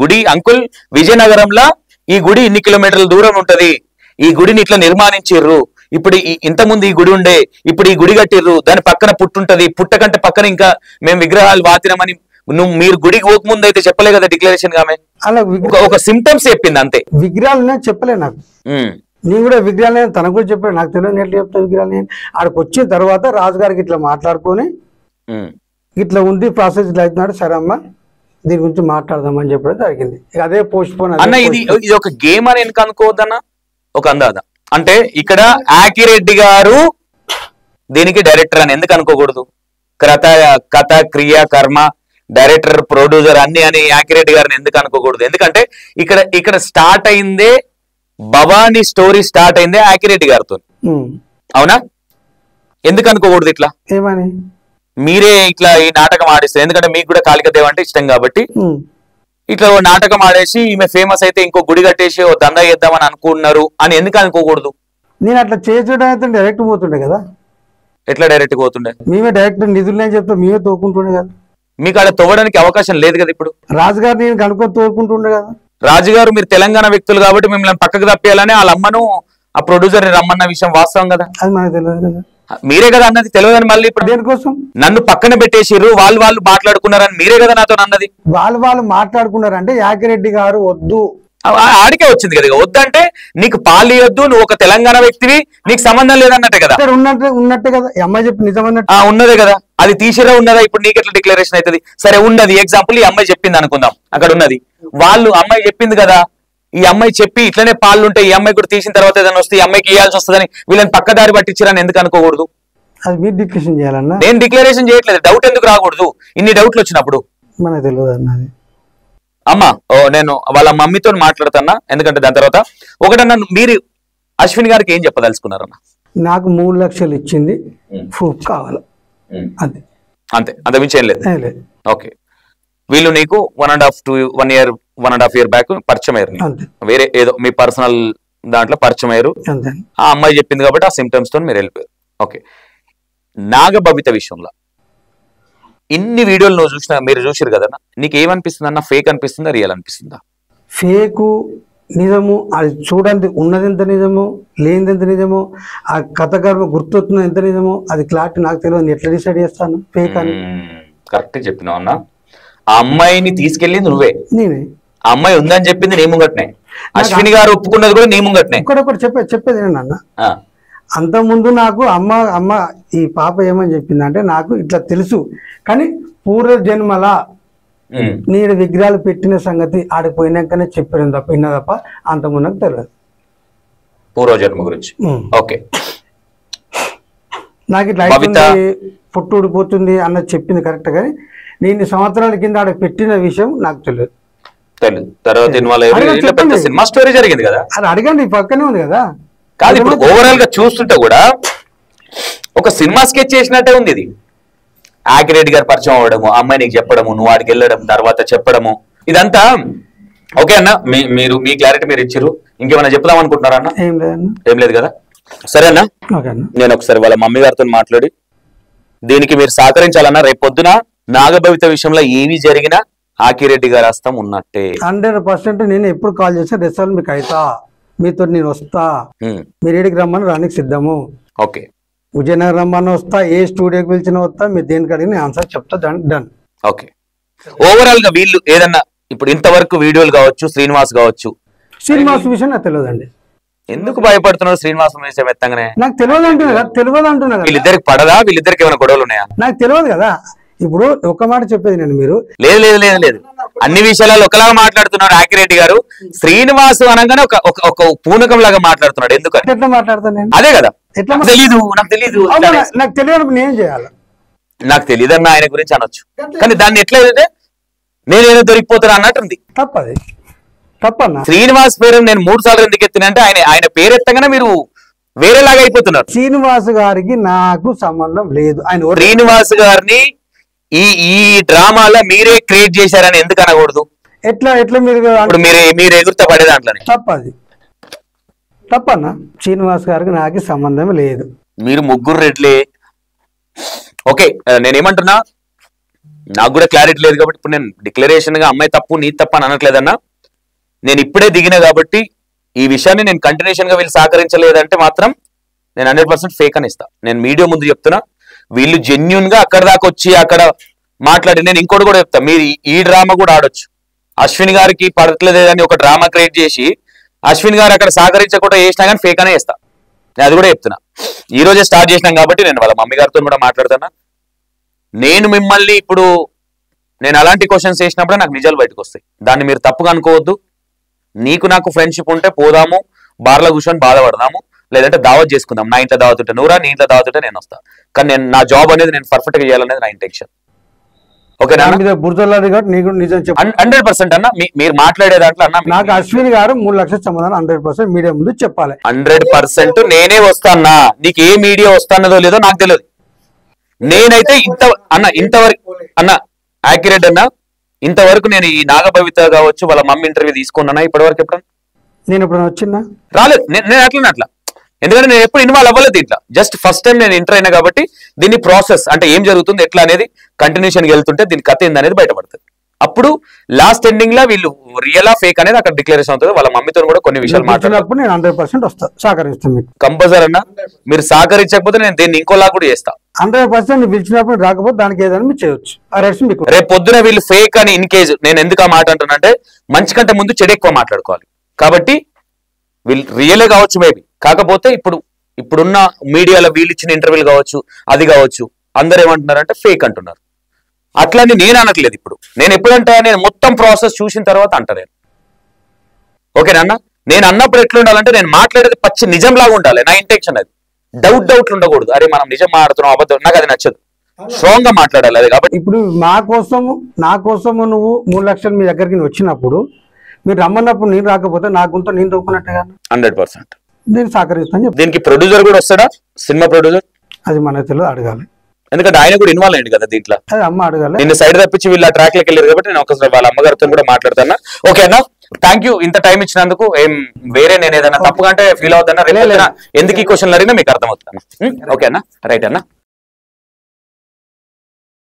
గుడి అంకుల్ విజయనగరంలో ఈ గుడి ఇన్ని కిలోమీటర్ల దూరం ఉంటది, ఈ గుడిని ఇట్లా నిర్మాణించిర్రు, ఇప్పుడు ఇంతకుముందు ఈ గుడి ఉండే, ఇప్పుడు ఈ గుడి కట్టిర్రు, దాని పక్కన పుట్టుంటది, పుట్ట కంటే పక్కన ఇంకా మేము విగ్రహాలు వాతినామని మీరు గుడికి పోకముందు అయితే చెప్పలే కదా డిక్లరేషన్. ఆమె అలా ఒక సిమ్టమ్స్ చెప్పింది అంతే. విగ్రహాలు చెప్పలే నాకు. నేను కూడా విగ్రహాలు తనకు కూడా చెప్పాను, నాకు తెలియదు ఎట్లా చెప్తా విగ్రహాలు. ఆడికి వచ్చిన తర్వాత రాజుగారికి ఇట్లా మాట్లాడుకొని ఇట్లా ఉంది ప్రాసెస్ ఇట్లా అవుతున్నాడు, సరే అమ్మా దీని గురించి మాట్లాడదామని చెప్పడం జరిగింది. అదే పోస్ట్ పోన్ అన్న. ఇది ఒక గేమ్ అని ఎందుకు అనుకోవద్దన్న? ఒక అందాజ అంటే ఇక్కడ ఆకిరెడ్డి గారు దీనికి డైరెక్టర్ అని ఎందుకు అనుకోకూడదు? కథ క్రియ కర్మ డైరెక్టర్ ప్రొడ్యూసర్ అన్ని అని ఆకిరెడ్డి గారిని ఎందుకు అనుకోకూడదు? ఎందుకంటే ఇక్కడ స్టార్ట్ అయిందే భవానీ స్టోరీ స్టార్ట్ అయిందే ఆకిరెడ్డి గారితో, అవునా? ఎందుకు అనుకోకూడదు ఇట్లా? ఏమని మీరే ఇట్లా ఈ నాటకం ఆడిస్తారు, ఎందుకంటే మీకు కూడా కాళికాదేవి అంటే ఇష్టం కాబట్టి ఇట్లా నాటకం ఆడేసి ఈమె ఫేమస్ అయితే ఇంకో గుడి కట్టేసి ఓ దందా చేద్దామని అనుకుంటున్నారు అని ఎందుకు అనుకోకూడదు? నేను అట్లా చేయడం అయితే డైరెక్ట్ పోతుండే కదా. ఎట్లా డైరెక్ట్ పోతుండే? మేమే డైరెక్ట్ నిధులు చెప్తా, మేమే తోకుంటుండే కదా. మీకు అక్కడ తవ్వడానికి అవకాశం లేదు కదా. ఇప్పుడు రాజుగారు నేను కనుక్కొని తోడుకుంటుండే కదా. రాజుగారు మీరు తెలంగాణ వ్యక్తులు కాబట్టి మిమ్మల్ని పక్కకు తప్పేయాలని వాళ్ళ అమ్మను ఆ ప్రొడ్యూసర్ రమ్మన్న విషయం వాస్తవం కదా. అది మనకు తెలియదు కదా. మీరే కదా అన్నది, తెలియదని మళ్ళీ ఇప్పుడు దేనికోసం నన్ను పక్కన పెట్టేసిర్రు, వాళ్ళు మాట్లాడుకున్నారని మీరే కదా నాతో అన్నది. వాళ్ళు మాట్లాడుకున్నారంటే యాకిరెడ్డి గారు వద్దు ఆడికే వచ్చింది కదా. వద్దంటే నీకు పాలు ఇవ్వద్దు, నువ్వు ఒక తెలంగాణ వ్యక్తివి, నీకు సంబంధం లేదన్నట్టే కదా. ఉన్నట్టే కదా అమ్మాయి చెప్పి నిజమన్నట్టు ఉన్నదే కదా. అది తీసిరా ఉన్నదా? ఇప్పుడు నీకు ఎట్లా డిక్లరేషన్ అవుతుంది? సరే ఉన్నది, ఎగ్జాంపుల్ ఈ అమ్మాయి చెప్పింది అనుకుందాం, అక్కడ ఉన్నది, అమ్మాయి చెప్పింది కదా, ఈ అమ్మాయి చెప్పి ఇట్లనే పాలు ఉంటే ఈ అమ్మాయి కూడా తీసిన తర్వాత ఏదైనా వస్తే ఈ అమ్మాయికి ఇవ్వాల్సి వస్తుందని వీళ్ళని పక్కదారి పట్టించారని ఎందుకు అనుకోకూడదు? అది మీరు డిక్లరేషన్ చేయాలన్నా. నేను డిక్లరేషన్ చేయట్లేదు, డౌట్ ఎందుకు రాకూడదు? ఇన్ని డౌట్లు వచ్చినప్పుడు మనకు తెలియదు అన్నది. అమ్మా నేను వాళ్ళ మమ్మీతో మాట్లాడుతున్నా, ఎందుకంటే దాని తర్వాత ఒకటన్నా మీరు అశ్విన్ గారికి ఏం చెప్పదలుచుకున్నారన్న? నాకు 3 లక్షలు ఇచ్చింది, ప్రూఫ్ కావాలి, అంతే. అంత మించి ఏం లేదు. ఓకే, వీళ్ళు నీకు 1.5 year బ్యాక్ పరిచయం అయ్యారు, వేరే ఏదో మీ పర్సనల్ దాంట్లో పరిచయం అయ్యారు, ఆ అమ్మాయి చెప్పింది కాబట్టి ఆ సిమ్టమ్స్ తో మీరు వెళ్ళిపోయారు. ఓకే, నాగబబిత విషయంలో ఇన్ని వీడియోలు మీరు చూసారు కదన్నా, నీకు ఏమనిపిస్తుంది అన్న? ఫేక్ అనిపిస్తుందా, రియల్ అనిపిస్తుందా? ఫేకు నిజము, అది చూడండి ఉన్నది ఎంత నిజమో లేనిది ఎంత నిజమో, ఆ కథగారు గుర్తొస్తున్నది ఎంత నిజమో అది క్లారిటీ నాకు తెలియదు. ఎట్లా డిసైడ్ చేస్తాను ఫేక్ అని? కరెక్ట్ చెప్పినావు అన్న. ఆ అమ్మాయిని తీసుకెళ్ళింది నువ్వే, నేనే. ఆ అమ్మాయి ఉందని చెప్పింది నీ ముంగట్నే, అశ్విని గారు ఒప్పుకున్నది కూడా నీ ముంగట్నే. ఒకటి చెప్పేది అన్న, అంతకుముందు నాకు అమ్మ ఈ పాప ఏమని చెప్పిందంటే నాకు ఇట్లా తెలుసు కానీ పూర్వ జన్మల నీడు విగ్రహాలు పెట్టిన సంగతి ఆడిపోయినాకనే చెప్పాను తప్ప విన్నా తప్ప అంతకుముందు నాకు తెలియదు పూర్వజన్మ గురించి. ఓకే, నాకు ఇట్లా అయిపోతుంది పుట్టు ఊడిపోతుంది అన్నది చెప్పింది కరెక్ట్ కానీ నేను సంవత్సరాల కింద ఆడ పెట్టిన విషయం నాకు తెలియదు. తర్వాత సినిమా స్టోరీ జరిగింది కదా, అది అడగండి పక్కనే ఉంది కదా. కాదు ఇప్పుడు ఓవరాల్ గా చూస్తుంటే కూడా ఒక సినిమా స్కెచ్ చేసినట్టే ఉంది ఇది. ఆకిరెడ్డి గారు పరిచయం అవ్వడము, అమ్మాయి నీకు చెప్పడము, నువ్వు వాడికి వెళ్ళడం, తర్వాత చెప్పడము, ఇదంతా ఓకే అన్న. మీరు మీ క్లారిటీ మీరు ఇచ్చారు. ఇంకేమైనా చెప్దాం అనుకుంటున్నారా అన్న? ఏం లేదు కదా. సరే అన్న, నేను ఒకసారి వాళ్ళ మమ్మీ గారితో మాట్లాడి దీనికి మీరు సహకరించాలన్నా. రేపు పొద్దున నాగభవిత విషయంలో ఏమి జరిగినా ఆకిరెడ్డి గారు హస్తం ఉన్నట్టే 100%. నేను ఎప్పుడు కాల్ చేస్తే రిసల్ట్ మీకు అవుతా, మీతో నేను వస్తా, మీరు ఏడికి రమ్మని రానికి సిద్ధము. ఓకే, విజయనగరం రమ్మని వస్తా, ఏ స్టూడియోకి పిలిచిన వస్తా, మీరు దేనికి అడిగిన ఆన్సర్ చెప్తా. డన్. ఓకే, ఓవరాల్ గా వీళ్ళు ఏదన్నా ఇప్పుడు ఇంతవరకు వీడియోలు కావచ్చు, శ్రీనివాస్ కావచ్చు. శ్రీనివాస్ విషయం నాకు తెలియదండి. ఎందుకు భయపడుతున్నారు శ్రీనివాస్ విషయం ఎత్తగానే? నాకు తెలియదు అంటున్నా కదా. వీళ్ళిద్దరికి పడదా? వీళ్ళిద్దరికి ఏమైనా గొడవలు ఉన్నాయా? నాకు తెలియదు కదా. ఇప్పుడు ఒక మాట చెప్పేది నేను, మీరు లేదు అన్ని విషయాలలో ఒకలాగా మాట్లాడుతున్నారు ఆకిరెడ్డి గారు. శ్రీనివాస్ అనగానే ఒక పూనకం లాగా మాట్లాడుతున్నాడు. ఎందుకని ఎట్లా మాట్లాడతాను నేను? అదే కదా, ఎట్లా నాకు తెలియదు నాకు తెలియదు నేను చేయాలి. నాకు తెలియదన్న ఆయన గురించి అనొచ్చు, కానీ దాన్ని ఎట్లా నేనేదో దొరికిపోతాను అన్నట్టుంది. తప్పన్నా. శ్రీనివాస్ పేరు నేను 3 సార్లు ఎందుకు ఎత్తినంటే ఆయన పేరు ఎత్తగానే మీరు వేరేలాగా అయిపోతున్నారు. శ్రీనివాస్ గారికి నాకు సంబంధం లేదు. ఆయన శ్రీనివాస్ గారిని ఈ డ్రామాలో మీరే క్రియేట్ చేశారని ఎందుకు అనకూడదు? ఎట్లా మీరు ఎగురుతా పడే దాంట్లోనే తప్పన్నా. శ్రీనివాస్ గారికి నాకు సంబంధం లేదు. మీరు ముగ్గురు రెడ్లే. ఓకే, నేనేమంటున్నా, నాకు కూడా క్లారిటీ లేదు కాబట్టి ఇప్పుడు నేను డిక్లరేషన్ గా అమ్మాయి తప్పు నీ తప్పు అని అనట్లేదన్నా. నేను ఇప్పుడే దిగిన కాబట్టి ఈ విషయాన్ని నేను కంటిన్యూషన్ గా వీళ్ళు సహకరించలేదంటే మాత్రం నేను 100% ఫేక్ అని ఇస్తా. నేను మీడియా ముందు చెప్తున్నా, వీళ్ళు జెన్యున్ గా అక్కడ దాకా వచ్చి అక్కడ మాట్లాడి, నేను ఇంకోటి కూడా చెప్తా, మీరు ఈ డ్రామా కూడా ఆడొచ్చు. అశ్విన్ గారికి పడట్లేదని ఒక డ్రామా క్రియేట్ చేసి అశ్విన్ గారు అక్కడ సహకరించకుండా చేసినా కానీ ఫేక్ అనే వేస్తా. నేను అది కూడా చెప్తున్నా. ఈ రోజే స్టార్ట్ చేసినాం కాబట్టి నేను వాళ్ళ మమ్మీ గారితో కూడా మాట్లాడుతున్నా. నేను మిమ్మల్ని ఇప్పుడు నేను అలాంటి క్వశ్చన్స్ చేసినప్పుడే నాకు నిజాలు బయటకు వస్తాయి. దాన్ని మీరు తప్పుగా అనుకోవద్దు. నీకు నాకు ఫ్రెండ్షిప్ ఉంటే పోదాము, బార్లో కూర్చొని బాధపడదాము, లేదంటే దావత్ చేసుకుందాం. నా ఇంట్లో దావత్ ఉంటే నువ్వురా, నీ ఇంట్లో దావత్ ఉంటే నేను వస్తా. కానీ నేను నా జాబ్ అనేది నేను పర్ఫెక్ట్ గా చేయాలనేది నా ఇంటెన్షన్. ఓకేనా? 100% అన్న. మీరు మాట్లాడే దాంట్లో అన్న నాకు అశ్విన్ గారు 3 లక్షల సమాధానం 100% మీడియా ముందు చెప్పాలి. 100% నేనే వస్తానా. నీకు ఏ మీడియా వస్తానదో లేదో నాకు తెలియదు. నేనైతే ఇంతవరకు అన్న ఆకిరెడ్డి అన్న, ఇంతవరకు నేను ఈ నాగభవిత కావచ్చు వాళ్ళ మమ్మీ ఇంటర్వ్యూ తీసుకున్నానా ఇప్పటివరకు? ఎప్పుడన్నా నేను ఎప్పుడైనా వచ్చినా రాలేదు. నేను అట్లా ఎందుకంటే నేను ఎప్పుడు ఇన్వాల్వ్ అవ్వలేదు ఇట్లా. జస్ట్ ఫస్ట్ టైం నేను ఎంటర్ అయినా కాబట్టి దీన్ని ప్రాసెస్ అంటే ఏం జరుగుతుంది ఎట్లా అనేది కంటిన్యూషన్ వెళ్తుంటే దీని కథ ఏందనేది బయటపడుతుంది. అప్పుడు లాస్ట్ ఎండింగ్ లో వీళ్ళు రియల్ ఫేక్ అనేది అక్కడ డిక్లరేషన్ అవుతుంది. వాళ్ళ మమ్మీతో కూడా కొన్ని విషయాలు మాట్లాడినప్పుడు నేను 100% వస్తా, సహకరిస్తాను మీకు కంపల్సరీ అన్న. మీరు సహకరించకపోతే నేను దీన్ని ఇంకోలా కూడా చేస్తా. 100% పిలిచినప్పుడు రాకపోతే దానికి ఏదైనా మీరు చేయొచ్చు. రేపు పొద్దున వీళ్ళు ఫేక్ అని ఇన్ కేసు నేను ఎందుకు ఆ మాట అంటున్నానంటే మంచి కంటే ముందు చెడు ఎక్కువ మాట్లాడుకోవాలి కాబట్టి వీళ్ళు రియలే కావచ్చు మేబీ. కాకపోతే ఇప్పుడున్న మీడియాలో వీళ్ళు ఇచ్చిన ఇంటర్వ్యూలు కావచ్చు, అది కావచ్చు, అందరు ఏమంటున్నారంటే ఫేక్ అంటున్నారు. అట్లని నేను అనట్లేదు. ఇప్పుడు నేను ఎప్పుడంటే నేను మొత్తం ప్రాసెస్ చూసిన తర్వాత అంటాను. ఓకేనా? నేను అన్నప్పుడు ఎట్లా ఉండాలంటే నేను మాట్లాడేది పచ్చి నిజం లాగా ఉండాలి. నా ఇంటెన్షన్ అది. డౌట్లు ఉండకూడదు. అరే మనం నిజం మాట్లాడుతున్నాం, అబద్ధం, నాకు అది నచ్చదు. స్ట్రాంగ్ గా మాట్లాడాలి. అది కాబట్టి ఇప్పుడు నా కోసము నువ్వు 3 లక్షలు మీ దగ్గరికి వచ్చినప్పుడు మీరు రమ్మన్నప్పుడు నేను రాకపోతే నా గుంత నేను తోకున్నట్టుగా 100% నేను సహకరిస్తాను. దీనికి ప్రొడ్యూసర్ కూడా వస్తాడా? సినిమా ప్రొడ్యూసర్ అది మనకు తెలియదు, అడగాలి. ఎందుకంటే ఆయన కూడా ఇన్వాల్వ్ అయ్యింది కదా దీంట్లో. అది అమ్మ అడగాలి. నిన్ను సైడ్ తప్పించి వీళ్ళు ఆ ట్రాక్ లోకి వెళ్ళారు కాబట్టి నేను ఒకసారి వాళ్ళ అమ్మగారితో కూడా మాట్లాడుతున్నా. ఓకేనా? థ్యాంక్ యూ ఇంత టైం ఇచ్చినందుకు. ఏం వేరే నేను ఏదైనా తప్పుగా అంటే ఫీల్ అవుతున్నా, ఎందుకు ఈ క్వశ్చన్లు అడిగినా మీకు అర్థమవుతుందా? ఓకేనా? రైట్ అన్నా.